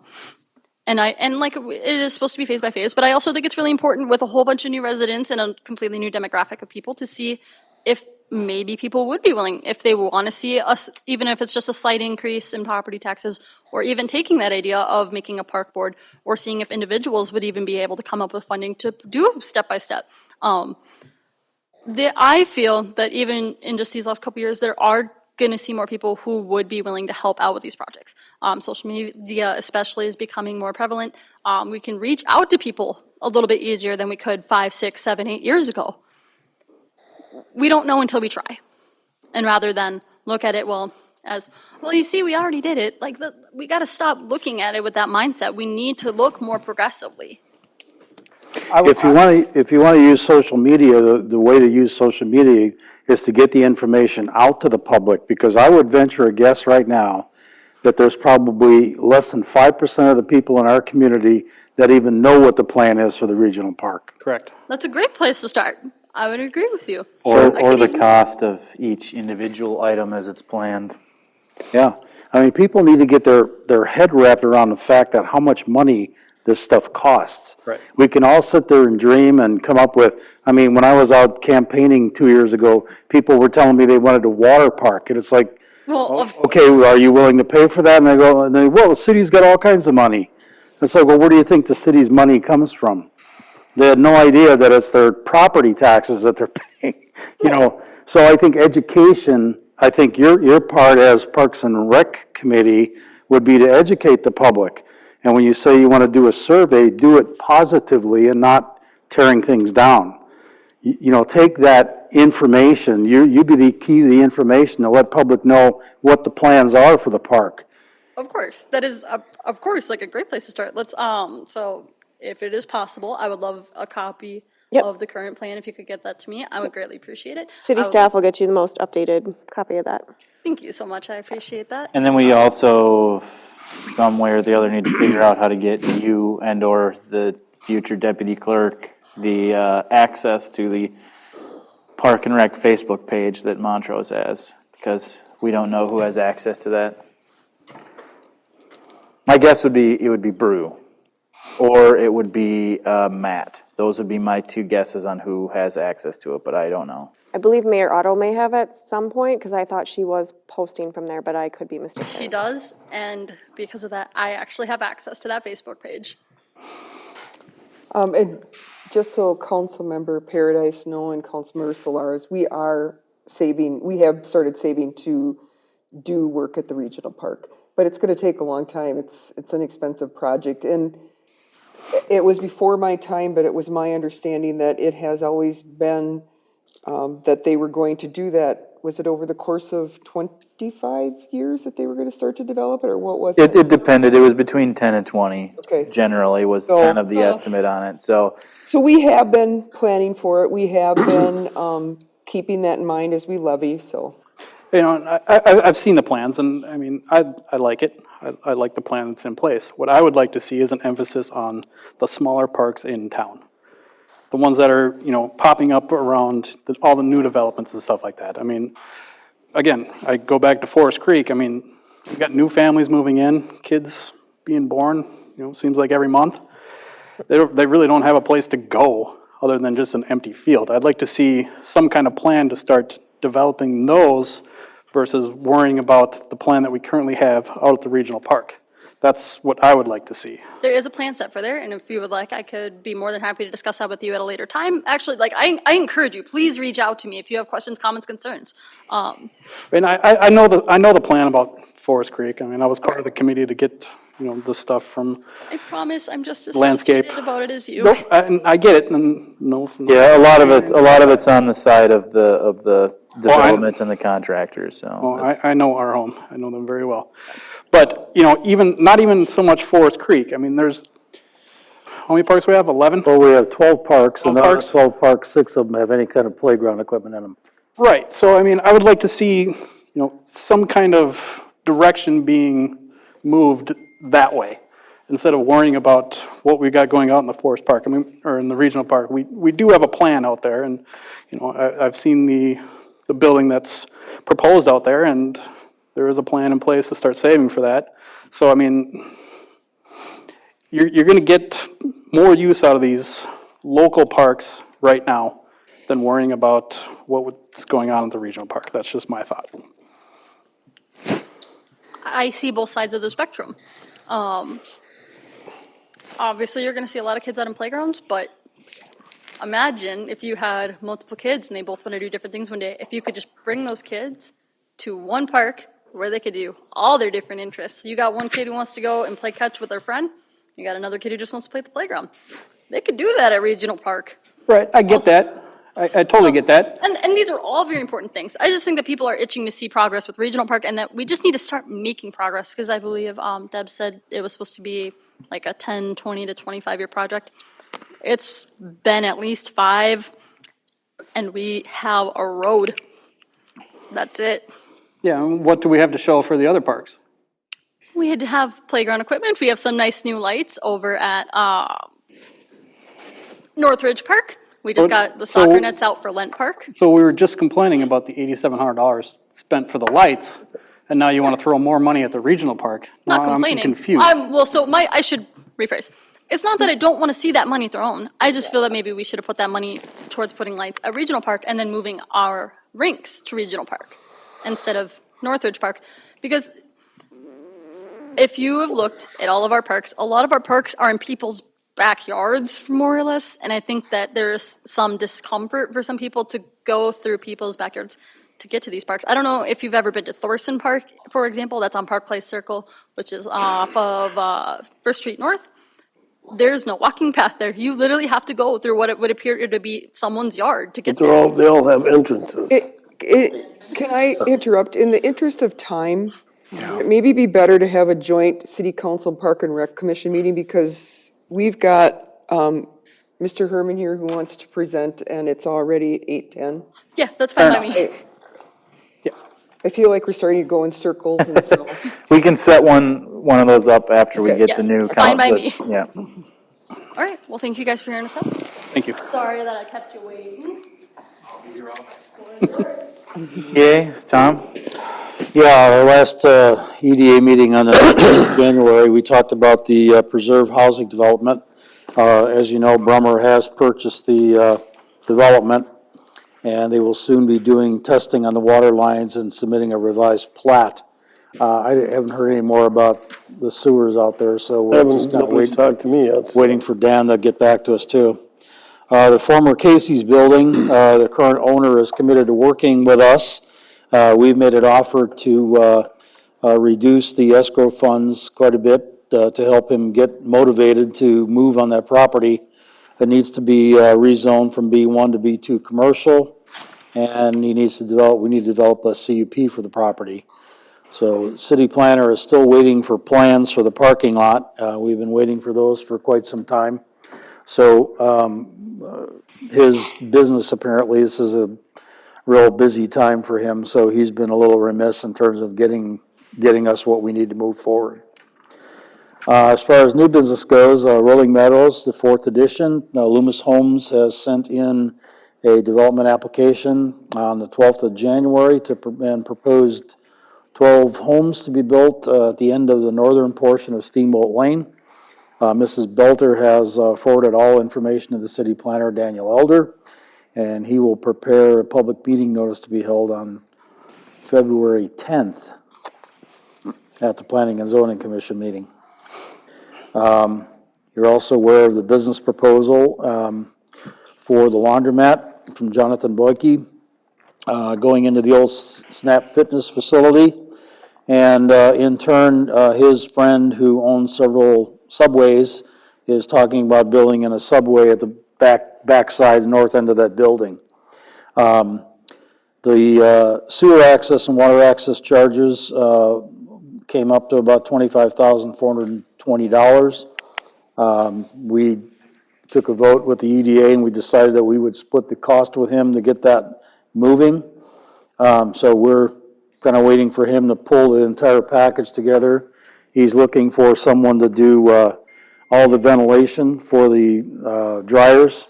it is supposed to be phase by phase, but I also think it's really important with a whole bunch of new residents and a completely new demographic of people to see if maybe people would be willing, if they want to see us, even if it's just a slight increase in property taxes, or even taking that idea of making a park board, or seeing if individuals would even be able to come up with funding to do step by step. I feel that even in just these last couple years, there are going to see more people who would be willing to help out with these projects. Social media especially is becoming more prevalent. We can reach out to people a little bit easier than we could 5, 6, 7, 8 years ago. we don't know until we try. And rather than look at it, you see, we already did it, we got to stop looking at it with that mindset. We need to look more progressively. If you want to use social media, the way to use social media is to get the information out to the public, because I would venture a guess right now that there's probably less than 5% of the people in our community that even know what the plan is for the regional park. Correct. That's a great place to start. I would agree with you. Or the cost of each individual item as it's planned. Yeah, I mean, people need to get their head wrapped around the fact that how much money this stuff costs. Right. We can all sit there and dream and come up with, I mean, when I was out campaigning 2 years ago, people were telling me they wanted a water park, and it's like, okay, are you willing to pay for that? And well, the city's got all kinds of money. It's like, well, where do you think the city's money comes from? They had no idea that it's their property taxes that they're paying, So I think education, I think your part as Parks and Rec Committee would be to educate the public. And when you say you want to do a survey, do it positively and not tearing things down. Take that information, you be the key to the information to let public know what the plans are for the park. Of course, that is, of course, a great place to start. Let's, so if it is possible, I would love a copy of the current plan. If you could get that to me, I would greatly appreciate it. City staff will get you the most updated copy of that. Thank you so much. I appreciate that. And then we also, somewhere or the other, need to figure out how to get you and/or the future deputy clerk the access to the Park and Rec Facebook page that Montrose has, because we don't know who has access to that. My guess would be it would be Brew, or it would be Matt. Those would be my two guesses on who has access to it, but I don't know. I believe Mayor Otto may have at some point, because I thought she was posting from there, but I could be mistaken. She does, and because of that, I actually have access to that Facebook page. And just so Councilmember Paradise know and Councilmember Solaris, we have started saving to do work at the regional park. But it's going to take a long time. It's an expensive project. And it was before my time, but it was my understanding that it has always been that they were going to do that. Was it over the course of 25 years that they were going to start to develop it, or what was it? It depended. It was between 10 and 20, Okay. generally, was kind of the estimate on it. So we have been planning for it. We have been keeping that in mind as we levy, so. I've seen the plans, and I mean, I like it. I like the plan that's in place. What I would like to see is an emphasis on the smaller parks in town. The ones that are, popping up around all the new developments and stuff like that. I mean, again, I go back to Forest Creek. I mean, we got new families moving in, kids being born, seems like every month. They really don't have a place to go other than just an empty field. I'd like to see some kind of plan to start developing those versus worrying about the plan that we currently have out at the regional park. That's what I would like to see. There is a plan set for there, and if you would like, I could be more than happy to discuss that with you at a later time. Actually, I encourage you, please reach out to me if you have questions, comments, concerns. And I know the plan about Forest Creek. I mean, I was part of the committee to get the stuff from. I promise, I'm just as landscape frustrated about it as you. Nope, I get it, and no. yeah, a lot of it's on the side of the development and the contractors. So I know our home. I know them very well. But not even so much Forest Creek. I mean, there's how many parks we have? 11. Well, we have 12 parks, and 12 out of parks? 12 parks, 6 of them have any kind of playground equipment in them. Right. So I mean, I would like to see some kind of direction being moved that way, instead of worrying about what we got going out in the forest park. I mean, or in the regional park. We do have a plan out there, and I've seen the building that's proposed out there, and there is a plan in place to start saving for that. So I mean, you're going to get more use out of these local parks right now than worrying about what's going on at the regional park. That's just my thought. I see both sides of the spectrum. Obviously, you're going to see a lot of kids out in playgrounds, but imagine if you had multiple kids and they both want to do different things one day. If you could just bring those kids to one park where they could do all their different interests. You got one kid who wants to go and play catch with their friend. You got another kid who just wants to play at the playground. They could do that at regional park. Right, I get that. I totally get that. And these are all very important things. I just think that people are itching to see progress with regional park, and that we just need to start making progress, because I believe Deb said it was supposed to be like a 10, 20 to 25-year project. It's been at least 5, and we have a road. That's it. Yeah, and what do we have to show for the other parks? We had to have playground equipment. We have some nice new lights over at Northridge Park. We just got the soccer nets out for Lent Park. So we were just complaining about the $8,700 spent for the lights, and now you want to throw more money at the regional park. Not Now complaining. I'm confused. I should rephrase. It's not that I don't want to see that money thrown. I just feel that maybe we should have put that money towards putting lights at regional park and then moving our rinks to regional park instead of Northridge Park. Because if you have looked at all of our parks, a lot of our parks are in people's backyards, more or less, and I think that there's some discomfort for some people to go through people's backyards to get to these parks. I don't know if you've ever been to Thorson Park, for example. That's on Park Place Circle, which is off of First Street North. There's no walking path there. You literally have to go through what it would appear to be someone's yard to get But there. they all have entrances. Can I interrupt? In the interest of time, would it maybe be better to have a joint city council park and rec commission meeting, because we've got Mr. Herman here who wants to present, and it's already 8:10. Yeah, that's fine by me. I feel like we're starting to go in circles, and so. We can set one of those up after we get the Yes, new. fine by me. Yeah. All right, well, thank you guys for hearing us out. Thank you. Sorry that I kept you waiting. Yay, Tom? Yeah, our last EDA meeting on the January, we talked about the preserve housing development. As you know, Brummer has purchased the development, and they will soon be doing testing on the water lines and submitting a revised plat. I haven't heard any more about the sewers out there, so we're just kind of Nobody's talked to me yet. waiting for Dan to get back to us too. The former Casey's building, the current owner is committed to working with us. We've made an offer to reduce the escrow funds quite a bit to help him get motivated to move on that property. It needs to be rezoned from B1 to B2 commercial, and we need to develop a CUP for the property. So city planner is still waiting for plans for the parking lot. We've been waiting for those for quite some time. So his business, apparently, this is a real busy time for him, so he's been a little remiss in terms of getting us what we need to move forward. As far as new business goes, Rolling Meadows, the 4th edition, Loomis Homes has sent in a development application on the 12th of January and proposed 12 homes to be built at the end of the northern portion of Steamboat Lane. Mrs. Belter has forwarded all information to the city planner, Daniel Elder, and he will prepare a public meeting notice to be held on February 10th at the Planning and Zoning Commission meeting. You're also aware of the business proposal for the laundromat from Jonathan Boyke going into the old Snap Fitness facility. And in turn, his friend who owns several Subways is talking about building in a Subway at the backside, north end of that building. The sewer access and water access charges came up to about $25,420. We took a vote with the EDA and we decided that we would split the cost with him to get that moving. So we're kind of waiting for him to pull the entire package together. He's looking for someone to do all the ventilation for the dryers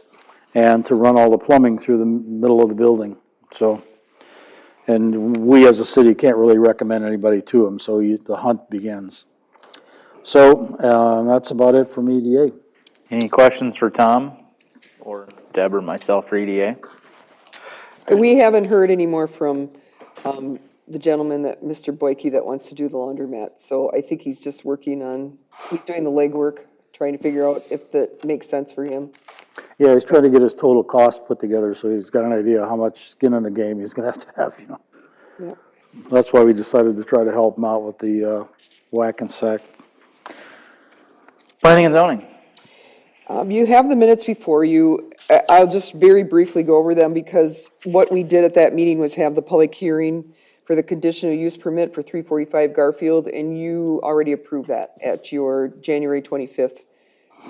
and to run all the plumbing through the middle of the building. So, and we as a city can't really recommend anybody to him, so the hunt begins. So that's about it from EDA. Any questions for Tom or Deb or myself for EDA? We haven't heard any more from the gentleman, Mr. Boyke, that wants to do the laundromat. So I think he's just working on, he's doing the legwork, trying to figure out if that makes sense for him. Yeah, he's trying to get his total cost put together, so he's got an idea how much skin in the game he's gonna have, you know. Yeah. That's why we decided to try to help him out with the whack and sack. Planning and zoning. You have the minutes before you. I'll just very briefly go over them because what we did at that meeting was have the public hearing for the conditional use permit for 345 Garfield, and you already approved that at your January 25th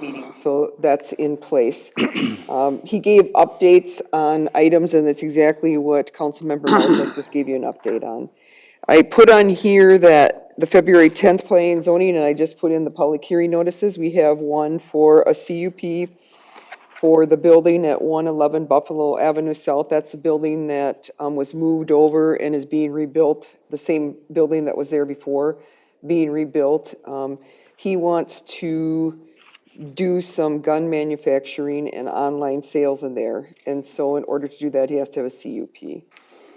meeting, so that's in place. He gave updates on items, and that's exactly what Councilmember Marsnick just gave you an update on. I put on here that the February 10th planning and zoning, and I just put in the public hearing notices. We have one for a CUP for the building at 111 Buffalo Avenue South. That's a building that was moved over and is being rebuilt, the same building that was there before, being rebuilt. He wants to do some gun manufacturing and online sales in there. And so in order to do that, he has to have a CUP.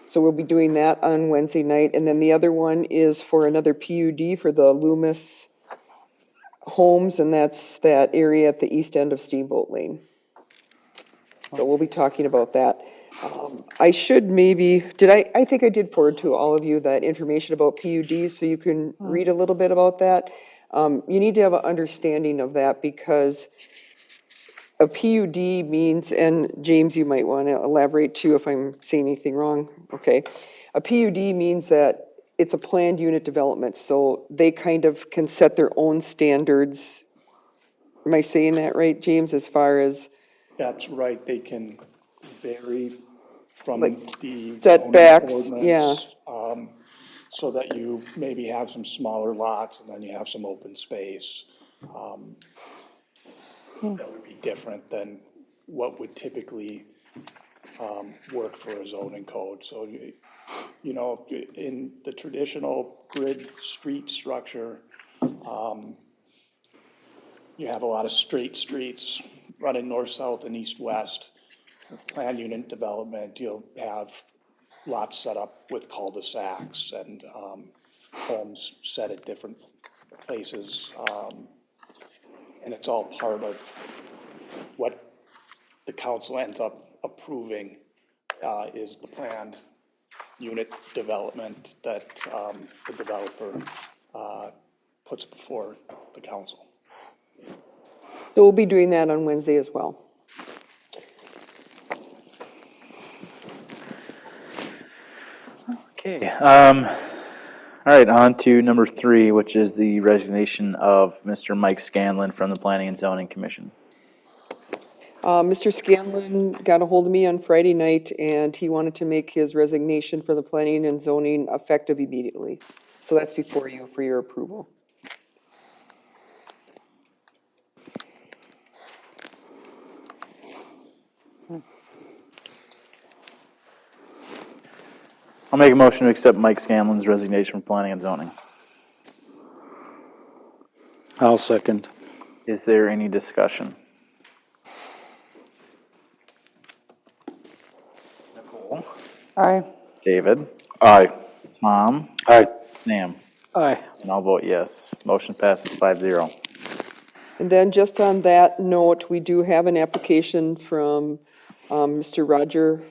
So we'll be doing that on Wednesday night. And then the other one is for another PUD for the Loomis Homes, and that's that area at the east end of Steamboat Lane. So we'll be talking about that. I should maybe, I think I did forward to all of you that information about PUDs, so you can read a little bit about that. You need to have an understanding of that because a PUD means, and James, you might want to elaborate too if I'm saying anything wrong. Okay. A PUD means that it's a planned unit development, so they kind of can set their own standards. Am I saying that right, James, as far as That's right, they can vary from like the setbacks? zoning Yeah. ordinance, so that you maybe have some smaller lots and then you have some open space. That would be different than what would typically work for a zoning code. So, you know, in the traditional grid street structure, you have a lot of straight streets running north, south, and east, west. Planned unit development, you'll have lots set up with cul-de-sacs and homes set at different places. And it's all part of what the council ends up approving is the planned unit development that the developer puts before the council. So we'll be doing that on Wednesday as well. Okay, all right, on to number 3, which is the resignation of Mr. Mike Scanlon from the Planning and Zoning Commission. Mr. Scanlon got a hold of me on Friday night, and he wanted to make his resignation for the planning and zoning effective immediately. So that's before you for your approval. I'll make a motion to accept Mike Scanlon's resignation from Planning and Zoning. I'll second. Is there any discussion? Nicole? Aye. David? Aye. Tom? Aye. Sam? Aye. And I'll vote yes. Motion passes 5-0. And then just on that note, we do have an application from Mr. Roger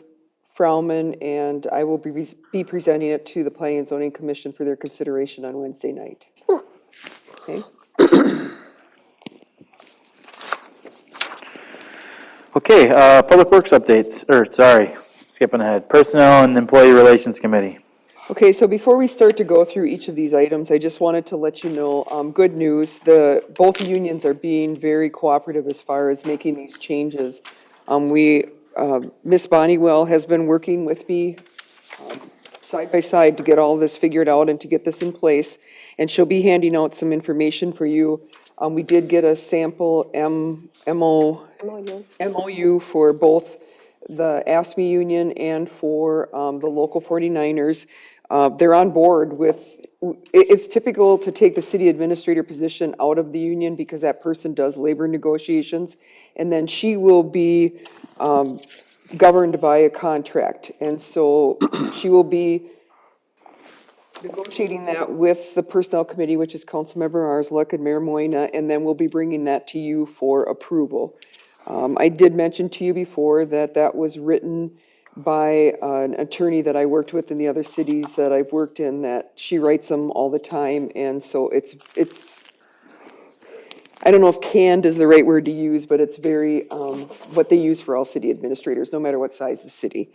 Frauman, and I will be presenting it to the Planning and Zoning Commission for their consideration on Wednesday night. Okay? Okay, Public Works updates, skipping ahead. Personnel and Employee Relations Committee. Okay, so before we start to go through each of these items, I just wanted to let you know, good news, both unions are being very cooperative as far as making these changes. Ms. Bonniewell has been working with me side by side to get all this figured out and to get this in place, and she'll be handing out some information for you. We did get a sample MOU for both the ASME union and for the local 49ers. They're on board with, it's typical to take the city administrator position out of the union because that person does labor negotiations, and then she will be governed by a contract. And so she will be negotiating that with the Personnel Committee, which is Councilmember Arsluck and Mayor Moyna, and then we'll be bringing that to you for approval. I did mention to you before that that was written by an attorney that I worked with in the other cities that I've worked in, that she writes them all the time, and so it's I don't know if canned is the right word to use, but it's very, what they use for all city administrators, no matter what size the city.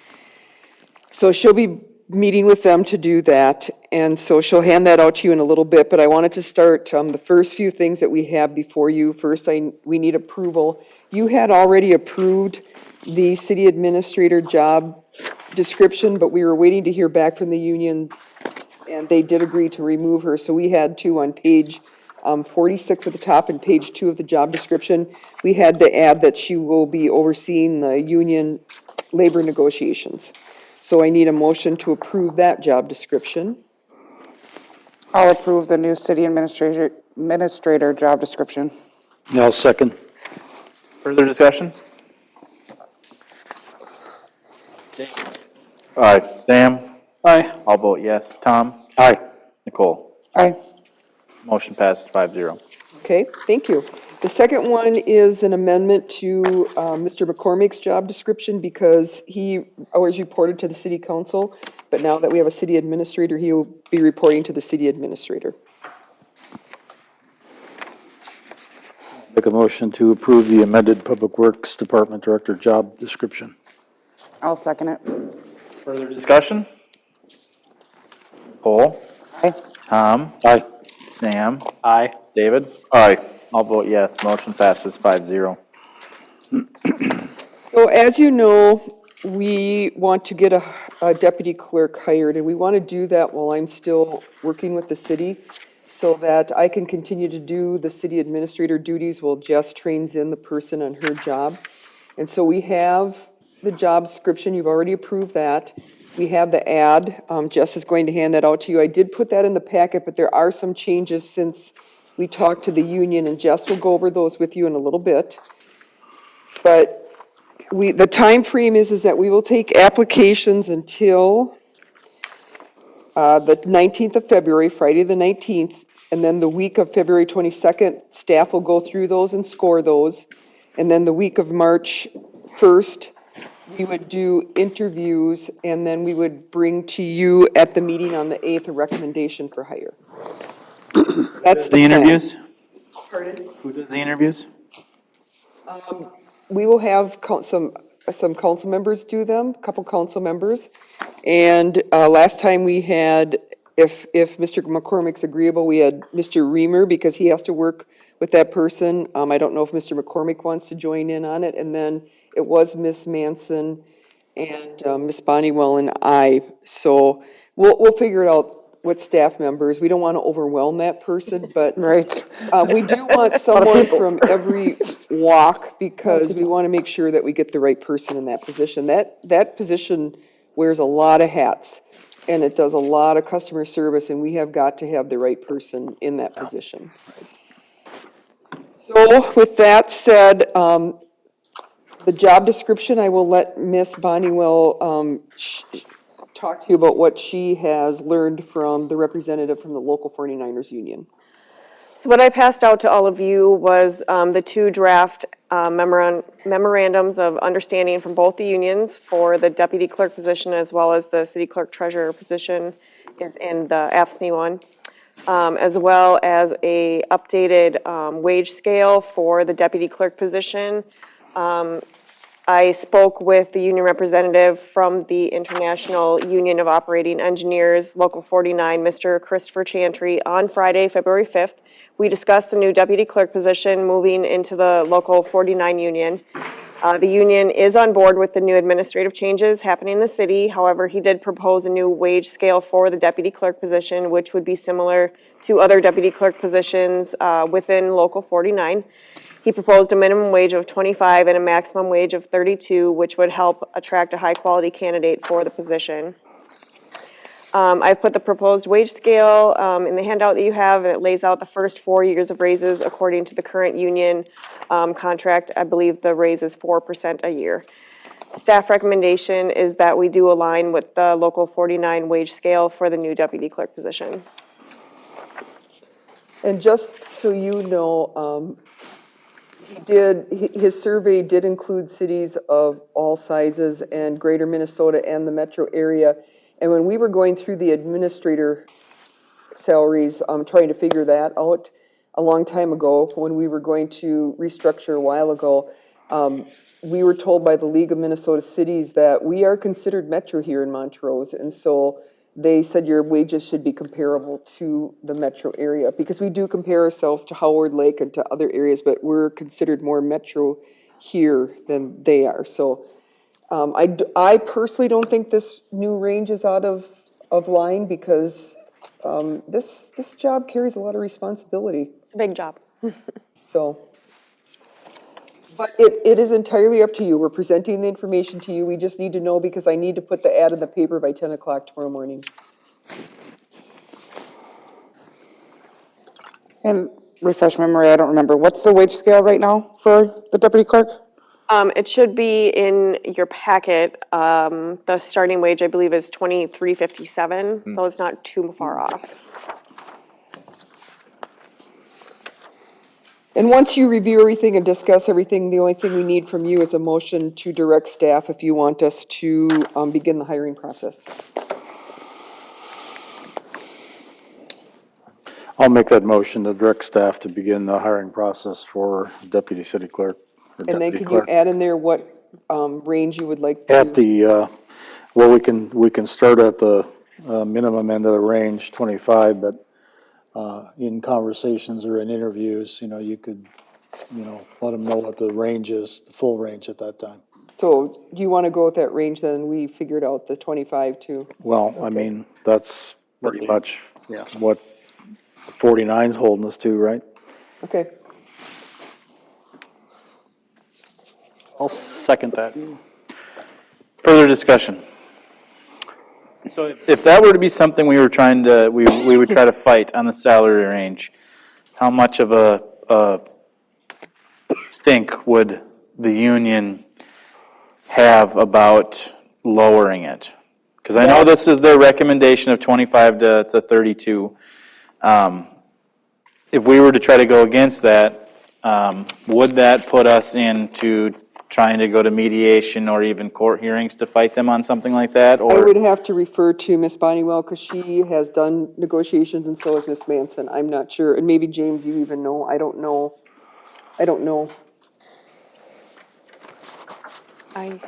So she'll be meeting with them to do that, and so she'll hand that out to you in a little bit, but I wanted to start, the first few things that we have before you. First, we need approval. You had already approved the city administrator job description, but we were waiting to hear back from the union, and they did agree to remove her, so we had to, on page 46 at the top and page 2 of the job description, we had to add that she will be overseeing the union labor negotiations. So I need a motion to approve that job description. I'll approve the new city administrator job description. I'll second. Further discussion? Aye. Sam? Aye. I'll vote yes. Tom? Aye. Nicole? Aye. Motion passes 5-0. Okay, thank you. The second one is an amendment to Mr. McCormick's job description because he always reported to the city council, but now that we have a city administrator, he'll be reporting to the city administrator. Make a motion to approve the amended Public Works Department Director job description. I'll second it. Further discussion? Nicole? Aye. Tom? Aye. Sam? Aye. David? Aye. I'll vote yes. Motion passes 5-0. So as you know, we want to get a deputy clerk hired, and we want to do that while I'm still working with the city so that I can continue to do the city administrator duties while Jess trains in the person on her job. And so we have the job description, you've already approved that. We have the ad, Jess is going to hand that out to you. I did put that in the packet, but there are some changes since we talked to the union, and Jess will go over those with you in a little bit. But the time frame is that we will take applications until the 19th of February, Friday the 19th, and then the week of February 22nd, staff will go through those and score those. And then the week of March 1st, we would do interviews, and then we would bring to you at the meeting on the 8th a recommendation for hire. That's the The plan. interviews? Pardon? Who does the interviews? We will have some council members do them, a couple council members. And last time we had, if Mr. McCormick's agreeable, we had Mr. Reamer because he has to work with that person. I don't know if Mr. McCormick wants to join in on it. And then it was Miss Manson and Miss Bonnywell and I. So we'll figure it out with staff members. We don't want to overwhelm that person, but Right. we do want someone from every walk because we want to make sure that we get the right person in that position. That position wears a lot of hats and it does a lot of customer service, and we have got to have the right person in that position. So with that said, the job description, I will let Miss Bonnywell talk to you about what she has learned from the representative from the local 49ers union. So what I passed out to all of you was the two draft memorandums of understanding from both the unions for the deputy clerk position as well as the city clerk treasurer position is in the AFSCME one, as well as a updated wage scale for the deputy clerk position. I spoke with the union representative from the International Union of Operating Engineers, Local 49, Mr. Christopher Chantry, on Friday, February 5th. We discussed the new deputy clerk position moving into the Local 49 union. The union is on board with the new administrative changes happening in the city. However, he did propose a new wage scale for the deputy clerk position, which would be similar to other deputy clerk positions within Local 49. He proposed a minimum wage of 25 and a maximum wage of 32, which would help attract a high-quality candidate for the position. I put the proposed wage scale in the handout that you have, and it lays out the first 4 years of raises according to the current union contract. I believe the raise is 4% a year. Staff recommendation is that we do align with the Local 49 wage scale for the new deputy clerk position. And just so you know, his survey did include cities of all sizes and greater Minnesota and the metro area. And when we were going through the administrator salaries, trying to figure that out, a long time ago, when we were going to restructure a while ago, we were told by the League of Minnesota Cities that we are considered metro here in Montrose, and so they said your wages should be comparable to the metro area, because we do compare ourselves to Howard Lake and to other areas, but we're considered more metro here than they are. So I personally don't think this new range is out of line, because this job carries a lot of responsibility. It's a big job. So, but it is entirely up to you. We're presenting the information to you. We just need to know, because I need to put the ad in the paper by 10 o'clock tomorrow morning. And refresh my memory, I don't remember, what's the wage scale right now for the deputy clerk? It should be in your packet. The starting wage, I believe, is $23.57, so it's not too far off. And once you review everything and discuss everything, the only thing we need from you is a motion to direct staff if you want us to begin the hiring process. I'll make that motion to direct staff to begin the hiring process for deputy city clerk. Or And then deputy can you clerk. add in there what range you would like to? At the, well, we can start at the minimum end of the range, 25, but in conversations or in interviews, you could, let them know what the range is, the full range at that time. So do you want to go with that range then? We figured out the 25 too. Well, I mean, that's pretty much what 49's holding us to, right? Okay. I'll second that. Further discussion? So if that were to be something we were trying to, we would try to fight on the salary range, how much of a stink would the union have about lowering it? Because I know this is their recommendation of 25 to 32. If we were to try to go against that, would that put us into trying to go to mediation or even court hearings to fight them on something like that? I Or would have to refer to Ms. Bonniwell, because she has done negotiations, and so has Ms. Manson. I'm not sure, and maybe James, you even know. I don't know. I'm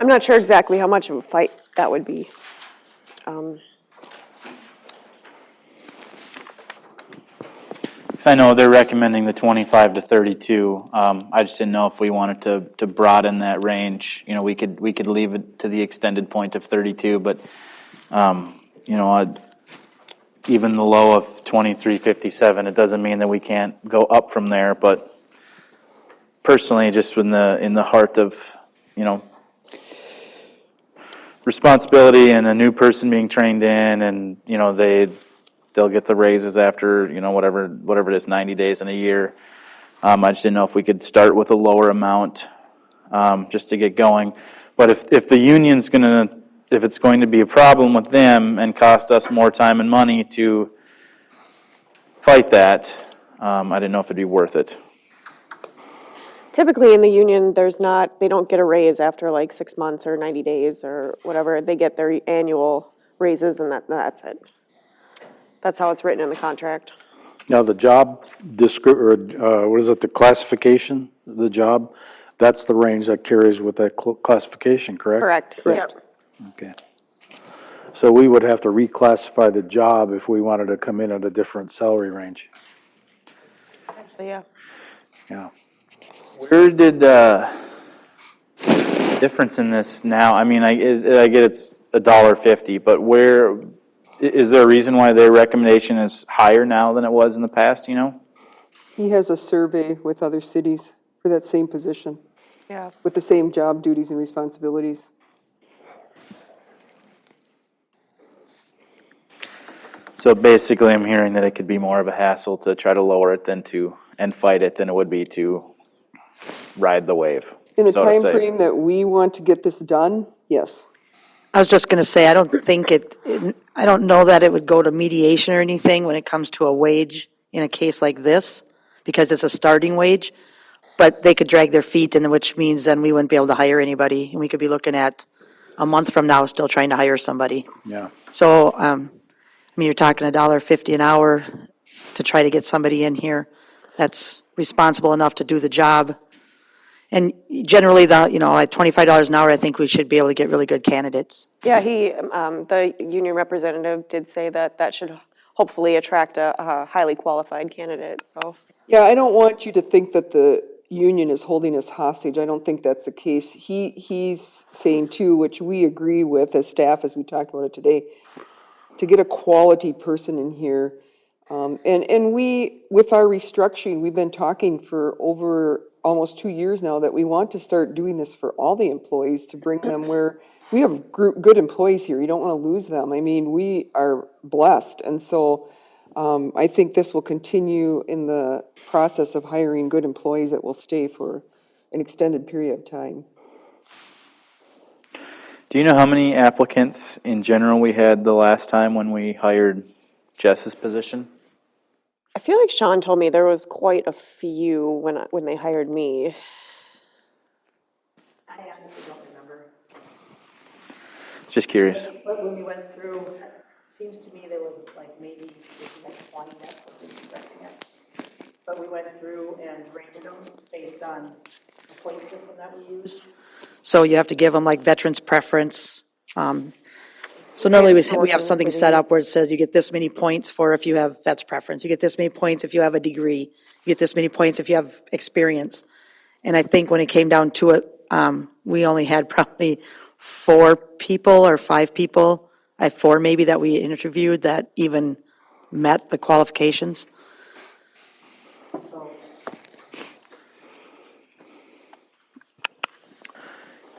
not sure exactly how much of a fight that would be. Because I know they're recommending the 25 to 32. I just didn't know if we wanted to broaden that range. We could leave it to the extended point of 32, but even the low of 23.57, it doesn't mean that we can't go up from there. But personally, just in the heart of responsibility and a new person being trained in, and they'll get the raises after, whatever it is, 90 days in a year. I just didn't know if we could start with a lower amount, just to get going. But if the union's if it's going to be a problem with them and cost us more time and money to fight that, I didn't know if it'd be worth it. Typically in the union, they don't get a raise after like 6 months or 90 days or whatever. They get their annual raises, and that's it. That's how it's written in the contract. Now, the job the classification, the job, that's the range that carries with that classification, correct? Correct. Yep. Okay. So we would have to reclassify the job if we wanted to come in at a different salary range. Actually, yeah. Yeah. Where did difference in this now? I mean, I get it's $1.50, but where is there a reason why their recommendation is higher now than it was in the past? He has a survey with other cities for that same position, Yeah. with the same job duties and responsibilities. So basically, I'm hearing that it could be more of a hassle to try to lower it and fight it than it would be to ride the wave. In the so to time say. frame that we want to get this done, yes. I was just going to say, I don't know that it would go to mediation or anything when it comes to a wage in a case like this, because it's a starting wage, but they could drag their feet, which means then we wouldn't be able to hire anybody, and we could be looking at a month from now still trying to hire somebody. Yeah. So, you're talking $1.50 an hour. to try to get somebody in here that's responsible enough to do the job. And generally, like $25 an hour, I think we should be able to get really good candidates. Yeah, the union representative did say that should hopefully attract a highly qualified candidate, so. Yeah, I don't want you to think that the union is holding us hostage. I don't think that's the case. He's saying too, which we agree with as staff, as we talked about it today, to get a quality person in here. And we, with our restructuring, we've been talking for over almost 2 years now that we want to start doing this for all the employees to bring them where we have good employees here. You don't want to lose them. I mean, we are blessed. And so I think this will continue in the process of hiring good employees that will stay for an extended period of time. Do you know how many applicants in general we had the last time when we hired Jess's position? I feel like Sean told me there was quite a few when they hired me. I honestly don't remember. Just curious. But when we went through, seems to me there was like maybe 20, that's what we were expecting us. But we went through and rated them based on the point system that we use. So you have to give them like veterans preference. So normally we have something set up where it says you get this many points for if you have vets preference. You get this many points if you have a degree. You get this many points if you have experience. And I think when it came down to it, we only had probably 4 people or 5 people, 4 maybe, that we interviewed that even met the qualifications.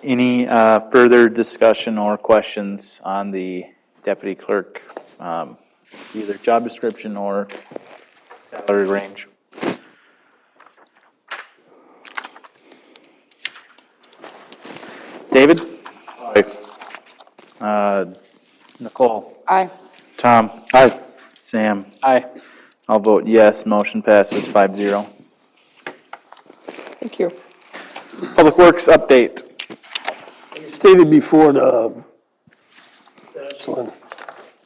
Any further discussion or questions on the deputy clerk, either job description or salary range? David? Aye. Nicole? Aye. Tom? Aye. Sam? Aye. I'll vote yes, motion passes 5-0. Thank you. Public Works update. Stated before the Ashland,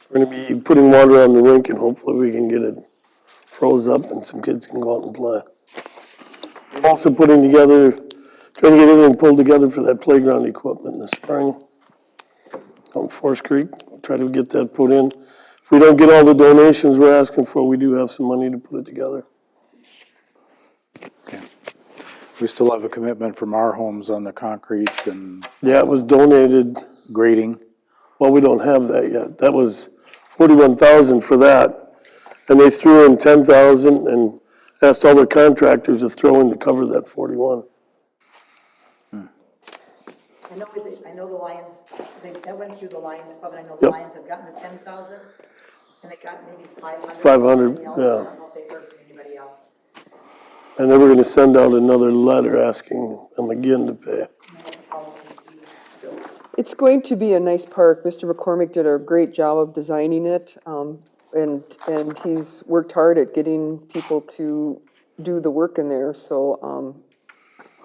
we're gonna be putting water on the rink and hopefully we can get it froze up and some kids can go out and play. We're also trying to get everything pulled together for that playground equipment in the spring on Forest Creek. We'll try to get that put in. If we don't get all the donations we're asking for, we do have some money to put it together. We still have a commitment from our homes on the concrete and Yeah, it was donated. grading. Well, we don't have that yet. That was 41,000 for that. And they threw in 10,000 and asked all their contractors to throw in to cover that 41. I know the Lions, that went through the Lions Club, and I know the Yep. Lions have gotten the 10,000, and they got maybe 500. 500, Somebody else. yeah. I don't know if they heard from anybody else. And they were gonna send out another letter asking them again to pay. It's going to be a nice park. Mr. McCormick did a great job of designing it, and he's worked hard at getting people to do the work in there, so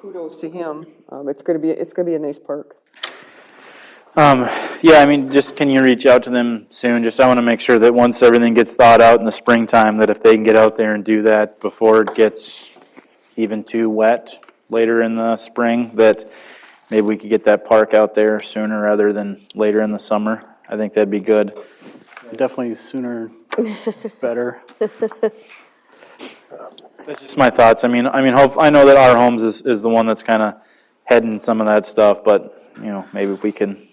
kudos to him. It's gonna be a nice park. Yeah, I mean, just can you reach out to them soon? Just I want to make sure that once everything gets thawed out in the springtime, that if they can get out there and do that before it gets even too wet later in the spring, that maybe we could get that park out there sooner rather than later in the summer. I think that'd be good. Definitely sooner, better. That's just my thoughts. I mean, I know that our homes is the one that's kind of heading some of that stuff, but maybe if we can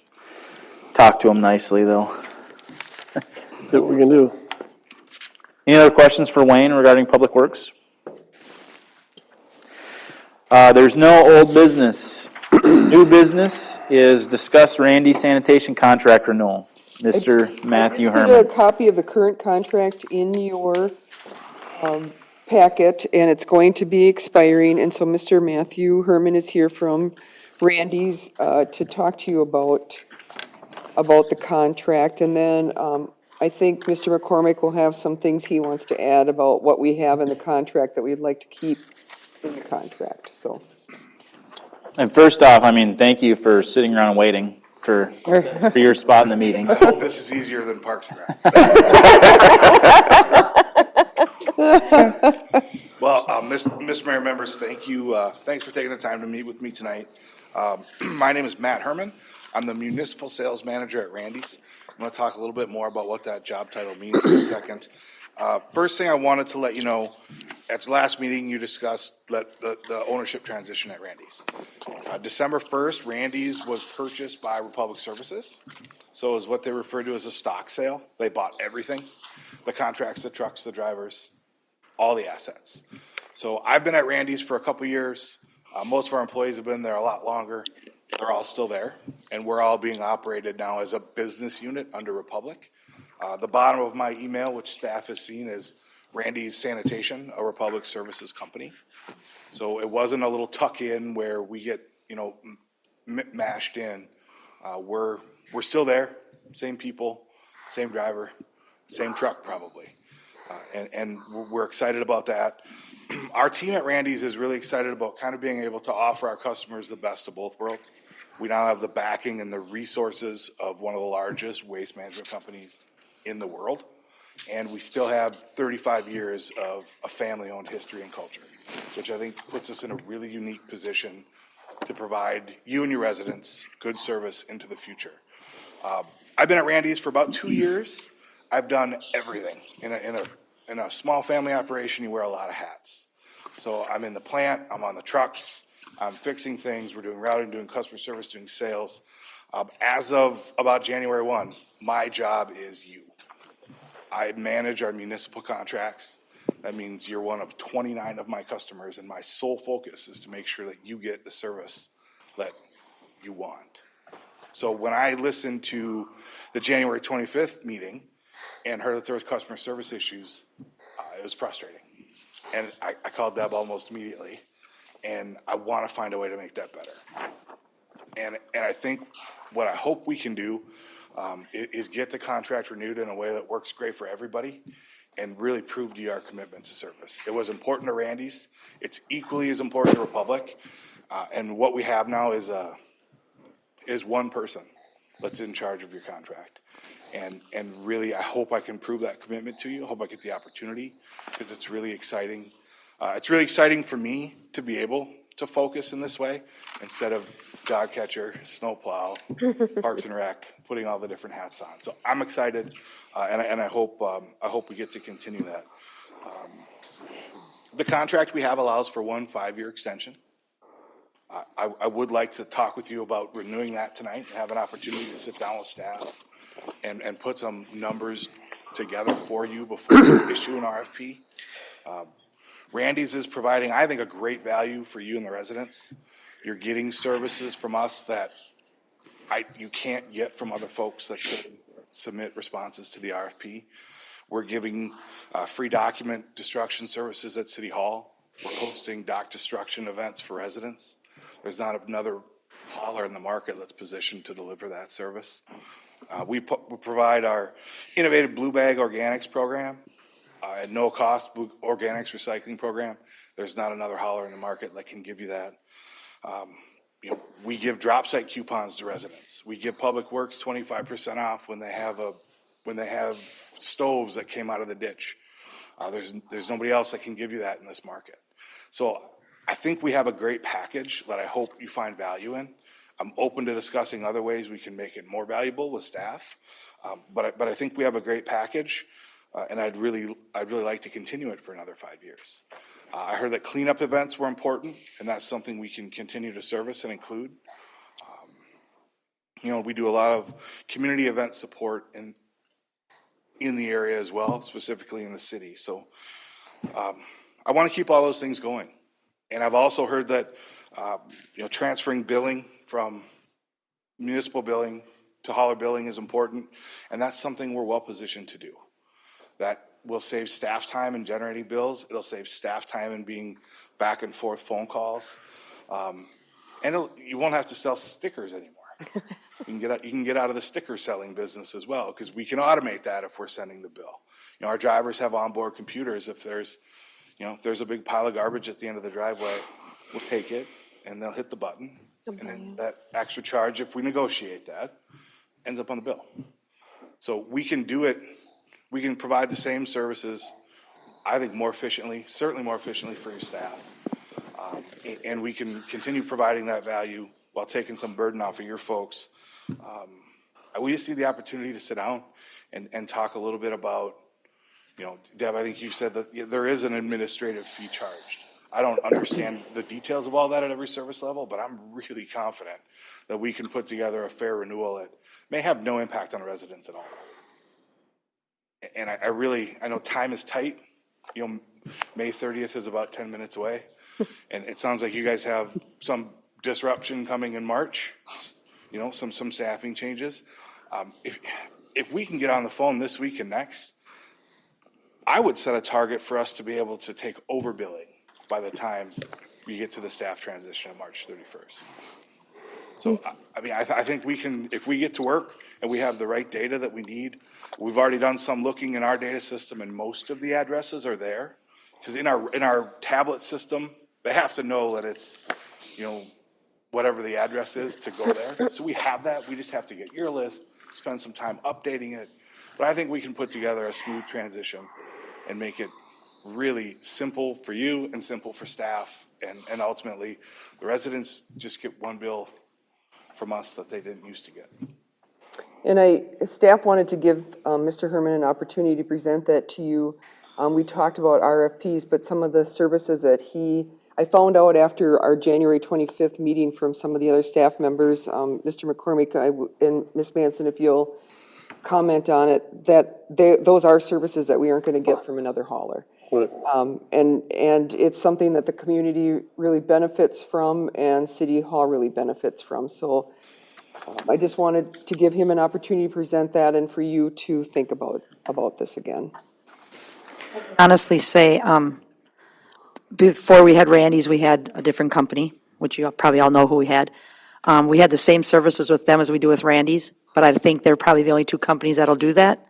talk to them nicely, they'll. That's what we can do. Any other questions for Wayne regarding Public Works? There's no old business. New business is discuss Randy sanitation contract renewal. Mr. Matthew I put Herman. a copy of the current contract in your packet, and it's going to be expiring, and so Mr. Matthew Herman is here from Randy's to talk to you about the contract, and then I think Mr. McCormick will have some things he wants to add about what we have in the contract that we'd like to keep in the contract, so. And first off, I mean, thank you for sitting around and waiting for your spot in the meeting. I hope this is easier than Parks and Rec. Well, Mr. Mayor, members, thank you. Thanks for taking the time to meet with me tonight. My name is Matt Herman. I'm the Municipal Sales Manager at Randy's. I'm going to talk a little bit more about what that job title means in a second. First thing I wanted to let you know, at the last meeting, you discussed the ownership transition at Randy's. December 1st, Randy's was purchased by Republic Services. So it was what they refer to as a stock sale. They bought everything, the contracts, the trucks, the drivers, all the assets. So I've been at Randy's for a couple years. Most of our employees have been there a lot longer. They're all still there, and we're all being operated now as a business unit under Republic. The bottom of my email, which staff has seen, is Randy's Sanitation, a Republic Services company. So it wasn't a little tuck-in where we get, mashed in. We're still there, same people, same driver, same truck probably. And we're excited about that. Our team at Randy's is really excited about kind of being able to offer our customers the best of both worlds. We now have the backing and the resources of one of the largest waste management companies in the world. And we still have 35 years of a family-owned history and culture, which I think puts us in a really unique position to provide you and your residents good service into the future. I've been at Randy's for about 2 years. I've done everything. In a small family operation, you wear a lot of hats. So I'm in the plant, I'm on the trucks, I'm fixing things, we're doing routing, doing customer service, doing sales. As of about January 1, my job is you. I manage our municipal contracts. That means you're one of 29 of my customers, and my sole focus is to make sure that you get the service that you want. So when I listened to the January 25th meeting and heard that there was customer service issues, it was frustrating. And I called Deb almost immediately, and I want to find a way to make that better. And I think what I hope we can do is get the contract renewed in a way that works great for everybody and really prove to you our commitment to service. It was important to Randy's. It's equally as important to Republic. And what we have now is one person that's in charge of your contract. And really, I hope I can prove that commitment to you. I hope I get the opportunity because it's really exciting. It's really exciting for me to be able to focus in this way instead of dog catcher, snowplow, Parks and Rec, putting all the different hats on. So I'm excited, and I hope we get to continue that. The contract we have allows for 1 5-year extension. I would like to talk with you about renewing that tonight and have an opportunity to sit down with staff and put some numbers together for you before you issue an RFP. Randy's is providing, I think, a great value for you and the residents. You're getting services from us that you can't get from other folks that should submit responses to the RFP. We're giving free document destruction services at City Hall. We're hosting dock destruction events for residents. There's not another hauler in the market that's positioned to deliver that service. We provide our innovative Blue Bag Organics program, at no cost organics recycling program. There's not another hauler in the market that can give you that. We give drop site coupons to residents. We give Public Works 25% off when they have stoves that came out of the ditch. There's nobody else that can give you that in this market. So I think we have a great package that I hope you find value in. I'm open to discussing other ways we can make it more valuable with staff, but I think we have a great package, and I'd really like to continue it for another 5 years. I heard that cleanup events were important, and that's something we can continue to service and include. We do a lot of community event support in the area as well, specifically in the city. So I want to keep all those things going. And I've also heard that transferring billing from municipal billing to hauler billing is important, and that's something we're well positioned to do. That will save staff time in generating bills. It'll save staff time in being back and forth phone calls, and you won't have to sell stickers anymore. You can get out of the sticker selling business as well, because we can automate that if we're sending the bill. Our drivers have onboard computers. If there's a big pile of garbage at the end of the driveway, we'll take it and they'll hit the button, and then that extra charge, if we negotiate that, ends up on the bill. So we can do it. We can provide the same services I think more efficiently, certainly more efficiently for your staff. And we can continue providing that value while taking some burden off of your folks. We just need the opportunity to sit down and talk a little bit about, you know, Deb, I think you said that there is an administrative fee charged. I don't understand the details of all that at every service level, but I'm really confident that we can put together a fair renewal that may have no impact on residents at all. And I know time is tight. You know, May 30th is about 10 minutes away. And it sounds like you guys have some disruption coming in March, you know, some staffing changes. If we can get on the phone this week and next, I would set a target for us to be able to take overbilling by the time we get to the staff transition on March 31st. So, I mean, I think we can, if we get to work and we have the right data that we need, we've already done some looking in our data system and most of the addresses are there. Because in our tablet system, they have to know that it's, you know, whatever the address is to go there. So we have that. We just have to get your list, spend some time updating it. But I think we can put together a smooth transition and make it really simple for you and simple for staff. And ultimately, the residents just get one bill from us that they didn't used to get. And staff wanted to give Mr. Herman an opportunity to present that to you. We talked about RFPs, but some of the services that I found out after our January 25th meeting from some of the other staff members, Mr. McCormick and Ms. Manson, if you'll comment on it, that those are services that we aren't going to get from another hauler. Right. And it's something that the community really benefits from and City Hall really benefits from. So I just wanted to give him an opportunity to present that and for you to think about this again. Honestly say, before we had Randy's, we had a different company, which you probably all know who we had. We had the same services with them as we do with Randy's, but I think they're probably the only two companies that'll do that.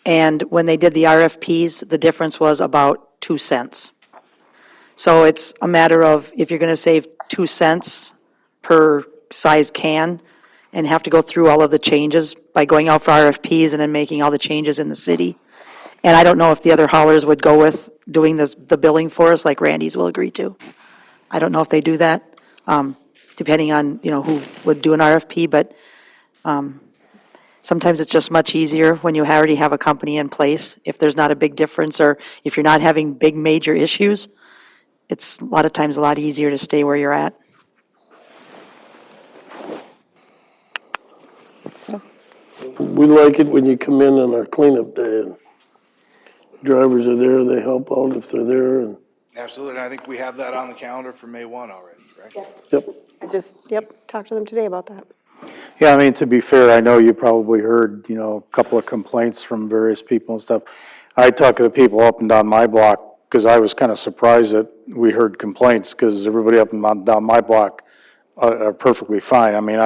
And when they did the RFPs, the difference was about 2 cents. So it's a matter of if you're going to save 2 cents per size can and have to go through all of the changes by going out for RFPs and then making all the changes in the city. And I don't know if the other haulers would go with doing the billing for us like Randy's will agree to. I don't know if they do that, depending on, you know, who would do an RFP, but sometimes it's just much easier when you already have a company in place. If there's not a big difference or if you're not having big major issues, it's a lot of times a lot easier to stay where you're at. We like it when you come in on our cleanup day and drivers are there, they help out if they're there and. Absolutely, and I think we have that on the calendar for May 1 already, right? Yes. Yep. I talked to them today about that. Yeah, I mean, to be fair, I know you probably heard, you know, a couple of complaints from various people and stuff. I talked to the people up and down my block because I was kind of surprised that we heard complaints because everybody up and down my block are perfectly fine. I mean,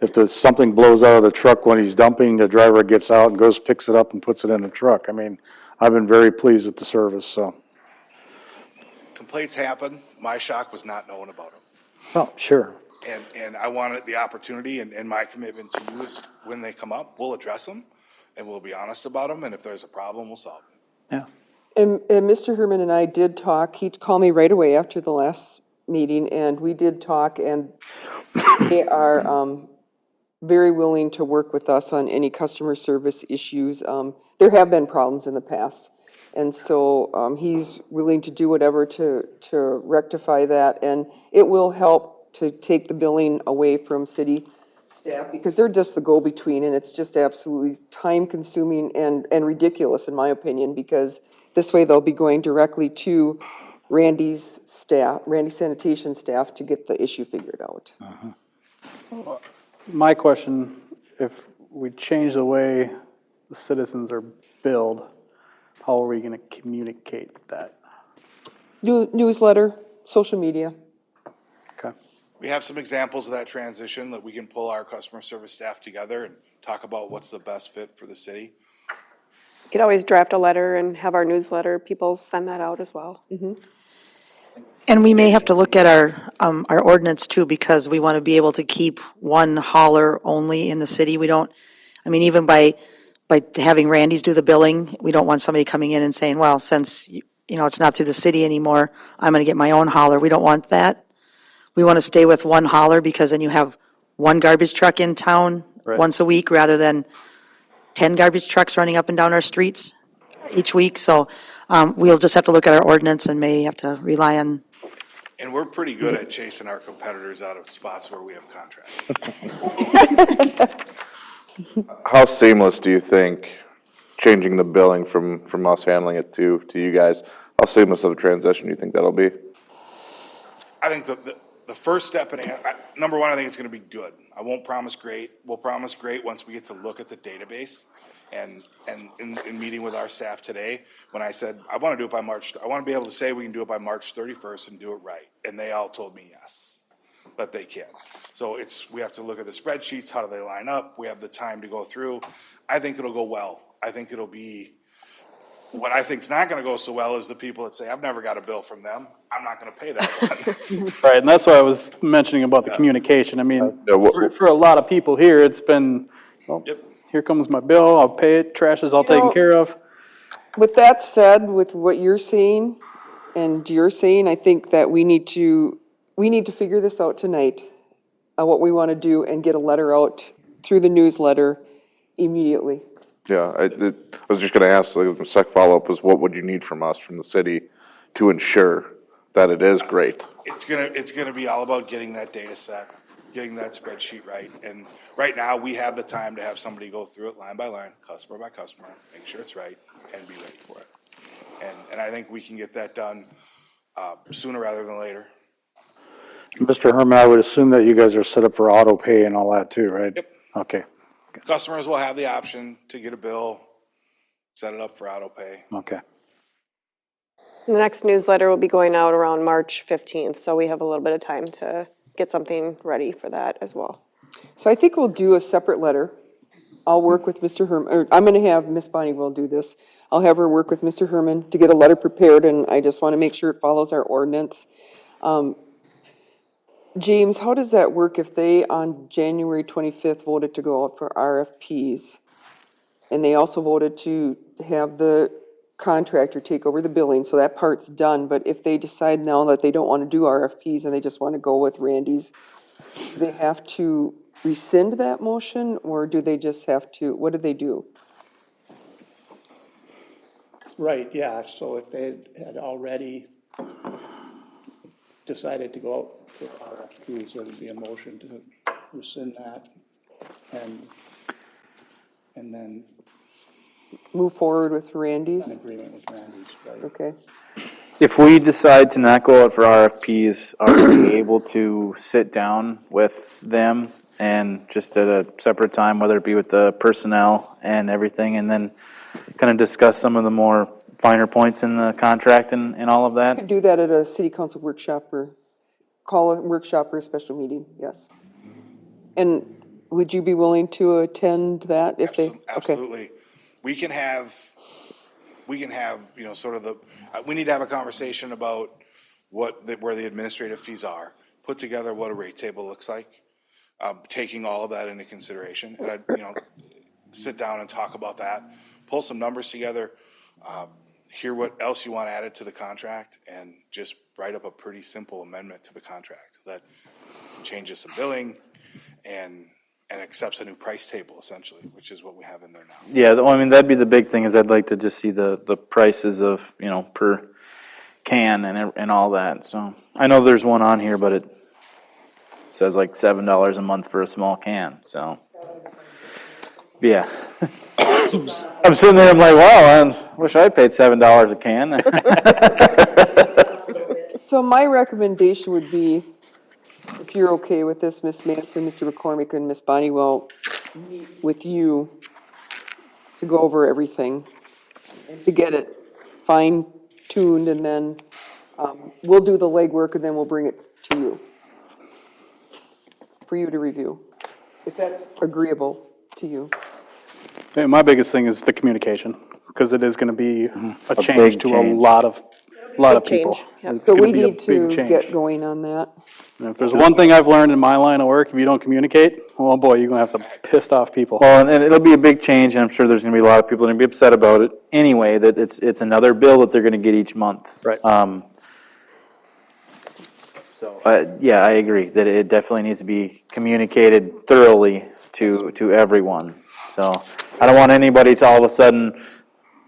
if something blows out of the truck when he's dumping, the driver gets out and goes, picks it up and puts it in the truck. I mean, I've been very pleased with the service, so. Complaints happen. My shock was not knowing about them. Well, sure. And I wanted the opportunity and my commitment to you is when they come up, we'll address them and we'll be honest about them. And if there's a problem, we'll solve it. Yeah. And Mr. Herman and I did talk. He called me right away after the last meeting, and we did talk, and they are very willing to work with us on any customer service issues. There have been problems in the past, and so he's willing to do whatever to rectify that, and it will help to take the billing away from city staff, because they're just the go-between, and it's just absolutely time-consuming and ridiculous, in my opinion, because this way they'll be going directly to Randy's staff, Randy sanitation staff, to get the issue figured out. My question, if we change the way the citizens are billed, how are we going to communicate that? Newsletter, social media. Okay. We have some examples of that transition that we can pull our customer service staff together and talk about what's the best fit for the city. You could always draft a letter and have our newsletter people send that out as well. And we may have to look at our ordinance too, because we want to be able to keep one hauler only in the city. We don't, I mean, even by having Randy's do the billing, we don't want somebody coming in and saying, well, since it's not through the city anymore, I'm gonna get my own hauler. We don't want that. We want to stay with one hauler because then you have one garbage truck in town once a week rather than 10 garbage trucks running up and down our streets each week. So we'll just have to look at our ordinance and may have to rely on. And we're pretty good at chasing our competitors out of spots where we have contracts. How seamless do you think changing the billing from us handling it to you guys, how seamless of a transition do you think that'll be? I think the first step, number one, I think it's going to be good. I won't promise great. We'll promise great once we get to look at the database. And in meeting with our staff today, when I said, I want to do it by I want to be able to say we can do it by March 31st and do it right. And they all told me yes, that they can. So we have to look at the spreadsheets, how do they line up? We have the time to go through. I think it'll go well. I think it'll be, what I think's not going to go so well is the people that say, I've never got a bill from them. I'm not going to pay that one. Right, and that's why I was mentioning about the communication. I mean, for a lot of people here, it's been, well, here comes my bill, I'll pay it, trash is all taken care of. With that said, with what you're saying and you're saying, I think that we need to figure this out tonight, what we want to do, and get a letter out through the newsletter immediately. Yeah, I was just gonna ask, like, the sec follow-up was what would you need from us, from the city, to ensure that it is great? It's gonna be all about getting that data set, getting that spreadsheet right. And right now, we have the time to have somebody go through it line by line, customer by customer, make sure it's right, and be ready for it. And I think we can get that done sooner rather than later. Mr. Herman, I would assume that you guys are set up for auto pay and all that too, right? Yep. Okay, Customers will have the option to get a bill, set it up for auto pay. okay. The next newsletter will be going out around March 15th, so we have a little bit of time to get something ready for that as well. So I think we'll do a separate letter. I'll work with Mr. Herman, or I'm going to have Miss Bonnie will do this. I'll have her work with Mr. Herman to get a letter prepared, and I just want to make sure it follows our ordinance. James, how does that work if they, on January 25th, voted to go out for RFPs? And they also voted to have the contractor take over the billing, so that part's done. But if they decide now that they don't want to do RFPs and they just want to go with Randy's, do they have to rescind that motion, or do they just have to, what do they do? Right, yeah, so if they had already decided to go out for RFQs, there would be a motion to rescind that and then Move forward with Randy's? an agreement with Randy's, right? Okay. If we decide to not go out for RFPs, are we able to sit down with them and just at a separate time, whether it be with the personnel and everything, and then kind of discuss some of the more finer points in the contract and all of that? Could do that at a city council workshop, or call a workshop or a special meeting, yes. And would you be willing to attend that if they? Absolutely. Okay. We can have, sort of we need to have a conversation about where the administrative fees are, put together what a rate table looks like, taking all of that into consideration. And sit down and talk about that, pull some numbers together, hear what else you want added to the contract, and just write up a pretty simple amendment to the contract that changes some billing and accepts a new price table, essentially, which is what we have in there now. Yeah, I mean, that'd be the big thing, is I'd like to just see the prices of, per can and all that. So I know there's one on here, but it says like $7 a month for a small can, so. Yeah. I'm sitting there, I'm like, wow, I wish I paid $7 a can. So my recommendation would be, if you're okay with this, Ms. Manson, Mr. McCormick, and Ms. Bonnie will meet with you to go over everything, to get it fine-tuned, and then we'll do the legwork, and then we'll bring it to you for you to review, if that's agreeable to you. Yeah, my biggest thing is the communication, because it is going to be a change big to change. a lot of A lot of Big change, people. yep. It's So gonna we be a need to big change. get going on that. And if there's one thing I've learned in my line of work, if you don't communicate, oh boy, you're gonna have some pissed off people. Well, and it'll be a big change, and I'm sure there's gonna be a lot of people that are gonna be upset about it anyway, that it's another bill that they're gonna get each month. Right. Yeah, I agree, that it definitely needs to be communicated thoroughly to everyone. So, I don't want anybody to all of a sudden,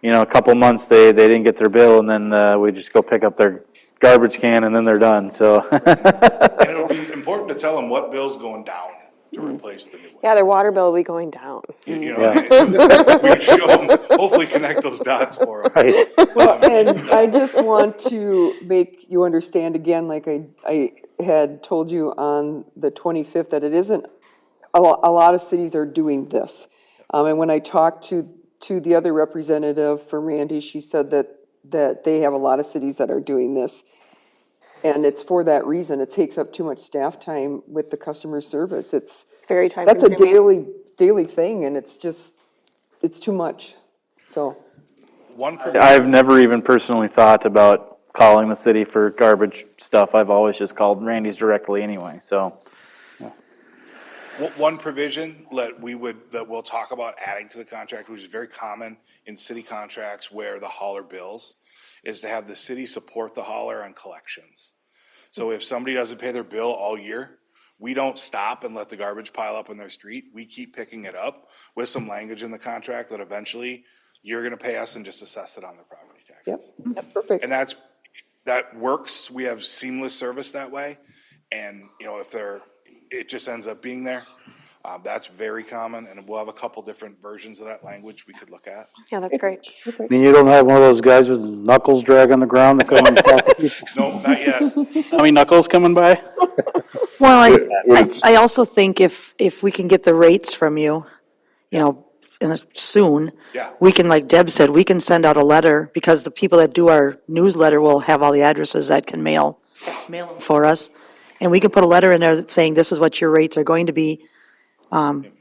a couple months, they didn't get their bill, and then, we just go pick up their garbage can, and then they're done, so. And it'll be important to tell them what bill's going down to replace the new one. Yeah, their water bill will be going down. You know, we can show them, hopefully connect those dots for them. Right. And I just want to make you understand again, like I had told you on the 25th, that it isn't, a lot of cities are doing this. And when I talked to the other representative from Randy, she said that they have a lot of cities that are doing this. And it's for that reason. It takes up too much staff time with the customer service. It's Very time That's a consuming. daily thing, and it's too much, so. I've never even personally thought about calling the city for garbage stuff. I've always just called Randy's directly anyway, so. One provision that we'll talk about adding to the contract, which is very common in city contracts where the hauler bills, is to have the city support the hauler on collections. So if somebody doesn't pay their bill all year, we don't stop and let the garbage pile up in their street. We keep picking it up with some language in the contract that eventually you're gonna pay us and just assess it on their property taxes. Yep, perfect. And that works. We have seamless service that way. And, if it just ends up being there, that's very common. And we'll have a couple different versions of that language we could look at. Yeah, that's great. I mean, you don't have one of those guys with knuckles drag on the ground that come and talk to people? No, not yet. How many knuckles coming by? Well, I also think if we can get the rates from you, soon. Yeah. We can, like Deb said, we can send out a letter, because the people that do our newsletter will have all the addresses that can mail them for us. And we can put a letter in there that's saying, this is what your rates are going to be.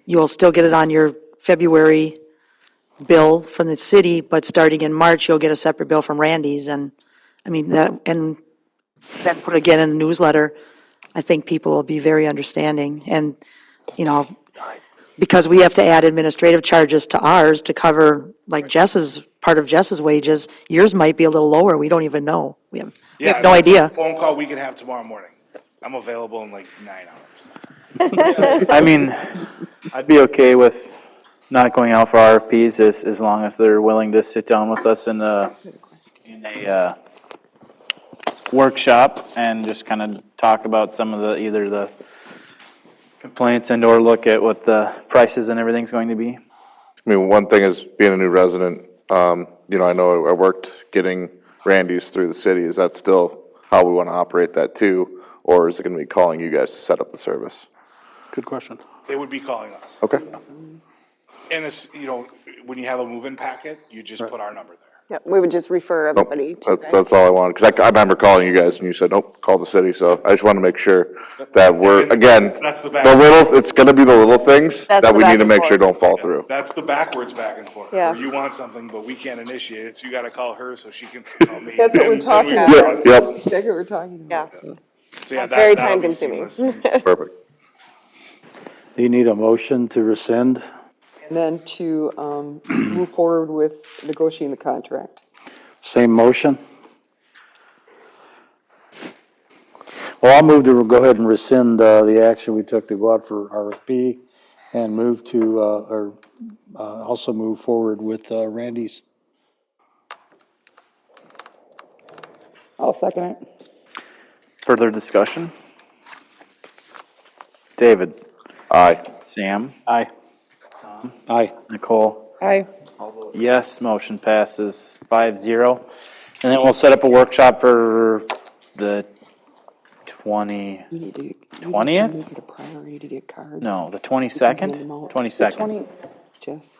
You'll still get it on your February bill from the city, but starting in March, you'll get a separate bill from Randy's. And, and then put it again in the newsletter. I think people will be very understanding. And, because we have to add administrative charges to ours to cover, like part of Jess's wages, yours might be a little lower. We don't even know. We have no that's idea. a phone call we can have tomorrow morning. I'm available in like 9 hours. I mean, I'd be okay with not going out for RFPs as long as they're willing to sit down with us in a workshop and just kind of talk about some of either the complaints and or look at what the prices and everything's going to be. I mean, one thing is being a new resident, I know I worked getting Randy's through the city. Is that still how we want to operate that too? Or is it going to be calling you guys to set up the service? Good question. They would be calling us. Okay. And it's, when you have a move-in packet, you just put our number there. Yep, we would just refer Nope, everybody to you guys. that's all I wanted, because I remember calling you guys and you said, nope, call the city, so I just want to make sure that we're, again, That's the it's gonna be the little things That's that the we back need to and make sure forth. don't fall through. That's the backwards back and forth. Yeah. Where you want something, but we can't initiate it, so you gotta call her so she can call me. That's what we're Then talking we- about. Yep, That's what we're talking about, Yeah. so. So yeah, It's very that'll time be consuming. seamless. perfect. Do you need a motion to rescind? And then to move forward with negotiating the contract. Same motion? Well, I'll move to go ahead and rescind the action we took to go out for RFP and move to, also move forward with Randy's. I'll second it. Further discussion? David? Aye. Sam? Aye. Aye. Nicole? Aye. Yes, motion passes 5-0. And then we'll set up a workshop for the 20th? You need to make it a priority to get cards. No, the 22nd? Hand them out. 22nd. Jess.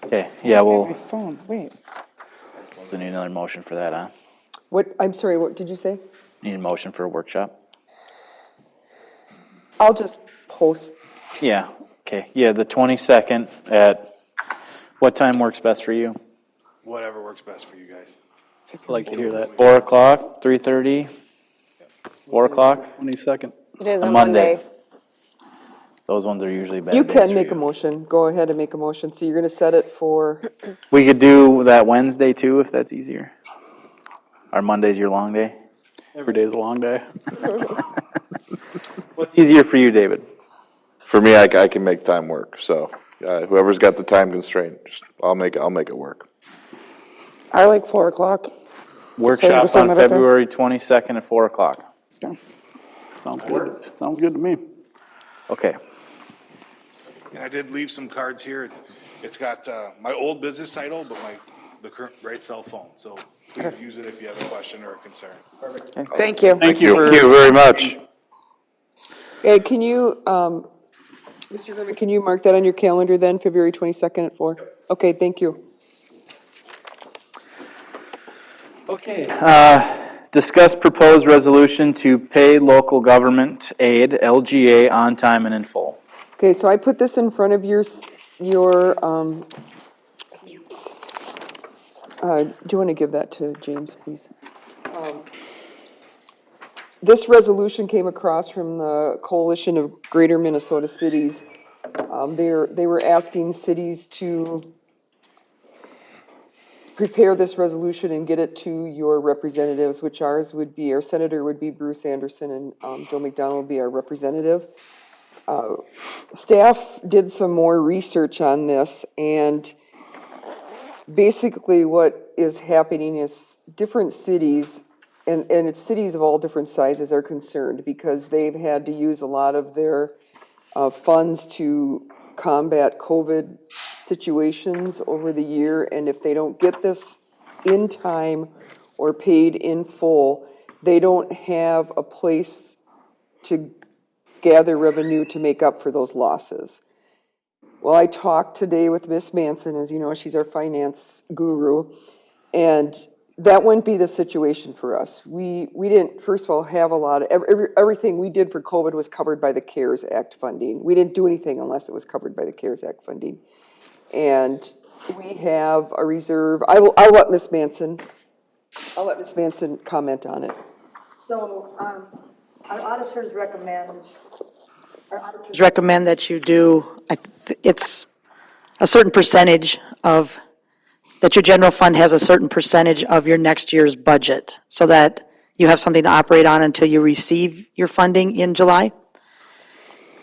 Okay, yeah, My we'll phone, wait. need another motion for that, huh? I'm sorry, what did you say? Need a motion for a workshop? I'll just post, Yeah, okay, yeah, the 22nd at, what time works best for you? Whatever works best for you guys. I'd like to hear that. 4 o'clock, 3:30, 4 o'clock? 22nd. It is A a Monday. Monday. Those ones are usually bad You days can for make a you. motion, go ahead and make a motion, so you're gonna set it for, We could do that Wednesday too, if that's easier. Our Monday's your long day. Every day's a long day. What's easier for you, David? For me, I can make time work, so whoever's got the time constraint, I'll make it work. I like 4 o'clock. Workshop just throwing on that out there. February 22nd at 4 o'clock. Sounds good. Sounds good to me. Okay. And I did leave some cards here. It's got my old business title, but the current right cell phone. So please use it if you have a question or a concern. Okay, thank you. Thank you. Thank you very much. hey, can you, Mr. Herman, can you mark that on your calendar then, February 22nd at 4? Okay, thank you. Okay. Discuss proposed resolution to pay local government aid, LGA, on time and in full. Okay, so I put this in front of your, do you want to give that to James, please? This resolution came across from the Coalition of Greater Minnesota Cities. They were asking cities to prepare this resolution and get it to your representatives, which ours would be, our senator would be Bruce Anderson, and Joe McDonald would be our representative. Staff did some more research on this, and basically what is happening is different cities, and it's cities of all different sizes are concerned because they've had to use a lot of their funds to combat COVID situations over the year, and if they don't get this in time or paid in full, they don't have a place to gather revenue to make up for those losses. Well, I talked today with Miss Manson, as you know, she's our finance guru, and that wouldn't be the situation for us. We didn't, first of all, have a lot of, everything we did for COVID was covered by the CARES Act funding. We didn't do anything unless it was covered by the CARES Act funding. And we have a reserve, I'll let Miss Manson comment on it. So, our auditors recommend Recommend that you do, it's a certain percentage of, that your general fund has a certain percentage of your next year's budget, so that you have something to operate on until you receive your funding in July.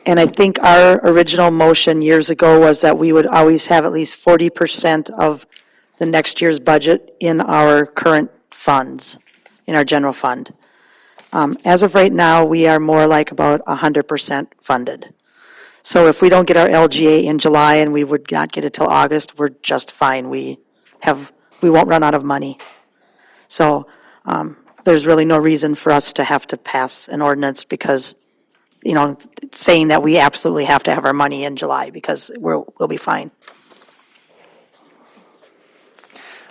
And I think our original motion years ago was that we would always have at least 40% of the next year's budget in our current funds, in our general fund. As of right now, we are more like about 100% funded. So if we don't get our LGA in July and we would not get it till August, we're just fine. We won't run out of money. So there's really no reason for us to have to pass an ordinance because, saying that we absolutely have to have our money in July because we'll be fine.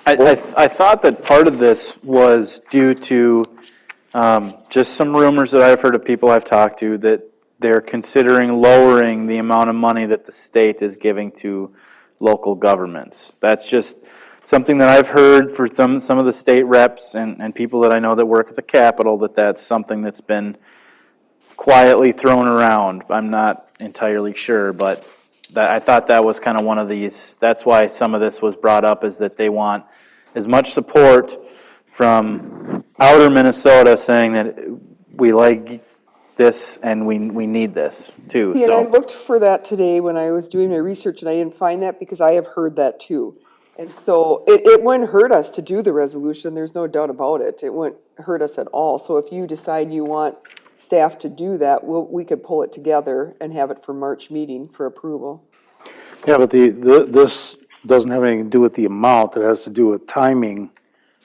I thought that part of this was due to just some rumors that I've heard of people I've talked to that they're considering lowering the amount of money that the state is giving to local governments. That's just something that I've heard for some of the state reps and people that I know that work at the Capitol, that's something that's been quietly thrown around. I'm not entirely sure, but I thought that was kind of one of these, that's why some of this was brought up, is that they want as much support from outer Minnesota saying that we like this and we need this too. See, and I looked for that today when I was doing my research, and I didn't find that because I have heard that too. And so it wouldn't hurt us to do the resolution, there's no doubt about it. It wouldn't hurt us at all. So if you decide you want staff to do that, we could pull it together and have it for March meeting for approval. Yeah, but this doesn't have anything to do with the amount, it has to do with timing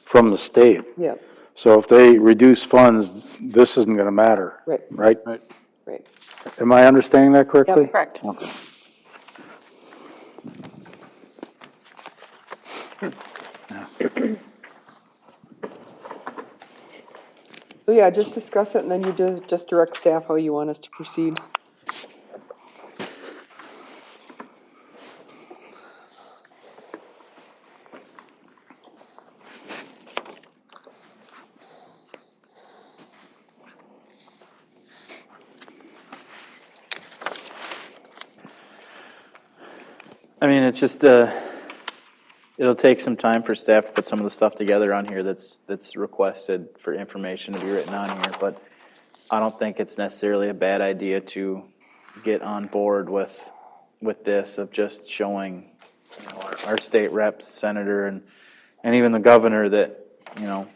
from the state. Yeah, So if they reduce funds, this isn't gonna matter. Right. Right? Am I understanding that correctly? Yep. Correct. Okay. So yeah, just discuss it and then you just direct staff how you want us to proceed. I mean, it's just, it'll take some time for staff to put some of the stuff together on here that's requested for information to be written on here, but I don't think it's necessarily a bad idea to get on board with this, of just showing, you know, our state reps, senator, and even the governor that, you know,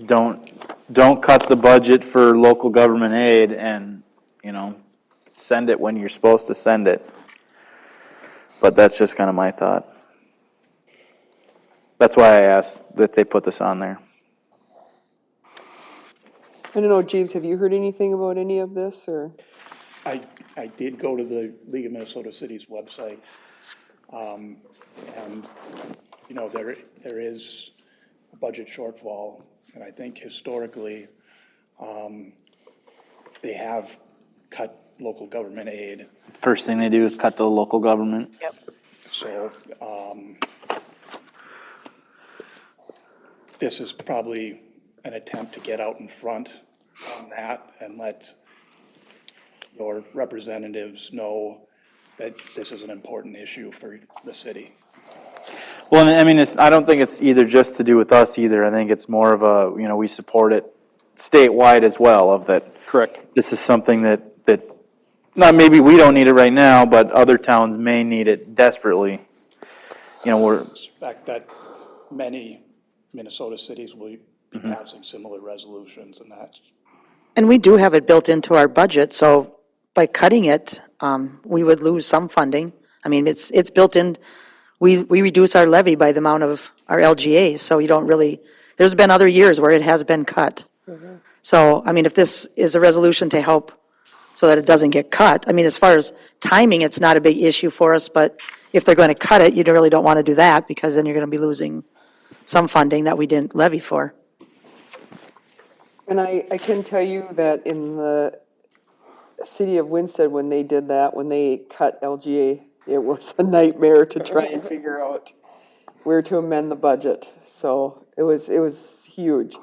don't cut the budget for local government aid, and, you know, send it when you're supposed to send it. But that's just kind of my thought. That's why I asked that they put this on there. I don't know, James, have you heard anything about any of this, or? I did go to the League of Minnesota Cities website, and, you know, there is a budget shortfall, and I think historically, they have cut local government aid. First thing they do is cut the local government. Yep. So, this is probably an attempt to get out in front on that and let your representatives know that this is an important issue for the city. Well, I mean, I don't think it's either just to do with us either. I think it's more of a, you know, we support it statewide as well, of that. Correct. This is something that not maybe we don't need it right now, but other towns may need it desperately. You know, I expect that many Minnesota cities will be passing similar resolutions, and that. And we do have it built into our budget, so by cutting it, we would lose some funding. I mean, it's built in, we reduce our levy by the amount of our LGA, so you don't really, there's been other years where it has been cut. So, I mean, if this is a resolution to help so that it doesn't get cut, I mean, as far as timing, it's not a big issue for us, but if they're going to cut it, you really don't want to do that, because then you're going to be losing some funding that we didn't levy for. And I can tell you that in the city of Winston, when they did that, when they cut LGA, it was a nightmare to try and figure out where to amend the budget. So it was huge.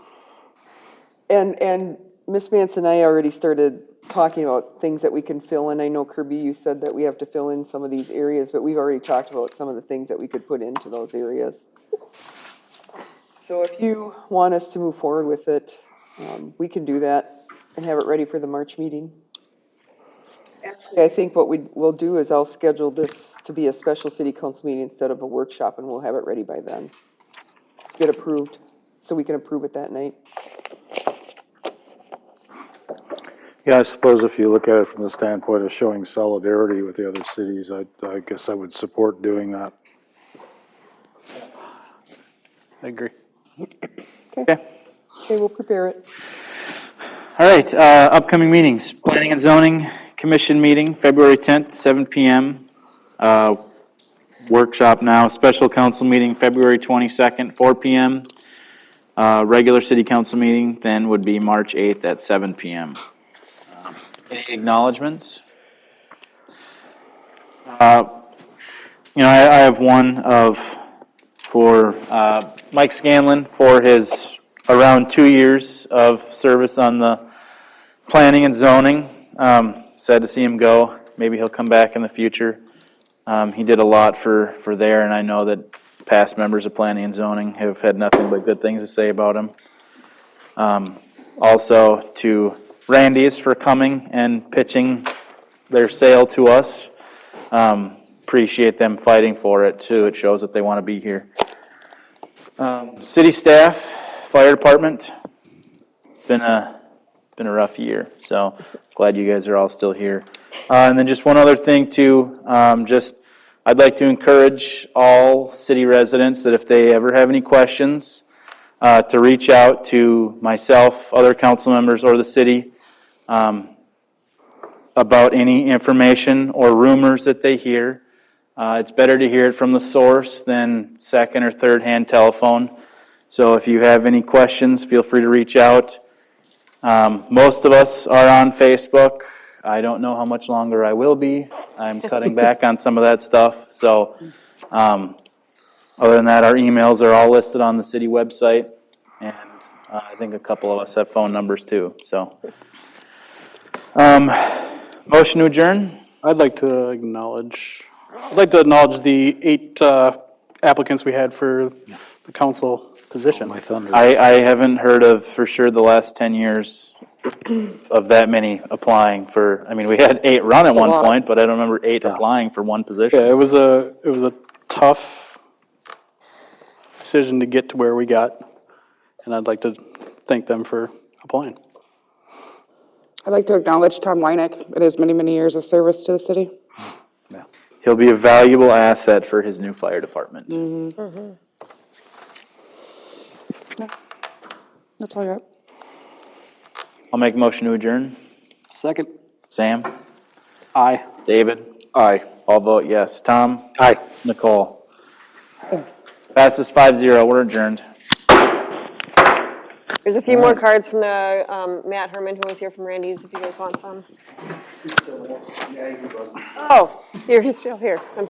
And Ms. Manson and I already started talking about things that we can fill in. I know, Kirby, you said that we have to fill in some of these areas, but we've already talked about some of the things that we could put into those areas. So if you want us to move forward with it, we can do that and have it ready for the March meeting. Actually, I think what we'll do is I'll schedule this to be a special city council meeting instead of a workshop, and we'll have it ready by then. Get approved, so we can approve it that night. Yeah, I suppose if you look at it from the standpoint of showing solidarity with the other cities, I guess I would support doing that. I agree. Okay, we'll prepare it. All right, upcoming meetings. Planning and Zoning Commission meeting, February 10th, 7 p.m. Workshop now. Special council meeting, February 22nd, 4 p.m. Regular city council meeting then would be March 8th at 7 p.m. Any acknowledgements? You know, I have one for Mike Scanlon for his around 2 years of service on the planning and zoning. Sad to see him go. Maybe he'll come back in the future. He did a lot for there, and I know that past members of planning and zoning have had nothing but good things to say about him. Also to Randy's for coming and pitching their sale to us. Appreciate them fighting for it too. It shows that they want to be here. City staff, fire department. It's been a rough year, so glad you guys are all still here. And then just one other thing too, I'd like to encourage all city residents that if they ever have any questions, to reach out to myself, other council members, or the city about any information or rumors that they hear. It's better to hear it from the source than second or third hand telephone. So if you have any questions, feel free to reach out. Most of us are on Facebook. I don't know how much longer I will be. I'm cutting back on some of that stuff. So other than that, our emails are all listed on the city website. And I think a couple of us have phone numbers too. So motion to adjourn? I'd like to acknowledge I'd like to acknowledge the 8 applicants we had for the council position. My thunder. I haven't heard of, for sure, the last 10 years of that many applying for, I mean, we had 8 run at one lot. point, but I don't remember 8 applying for one position. Yeah, it was a tough decision to get to where we got, and I'd like to thank them for applying. I'd like to acknowledge Tom Weinick and his many, many years of service to the city. He'll be a valuable asset for his new fire department. That's all I got. I'll make a motion to adjourn. Second. Sam? Aye. David? Aye. All vote yes. Tom? Aye. Nicole? Passes 5-0. We're adjourned. There's a few more cards from the Matt Herman, who was here from Randy's, if you guys want some. Oh, he's still here. I'm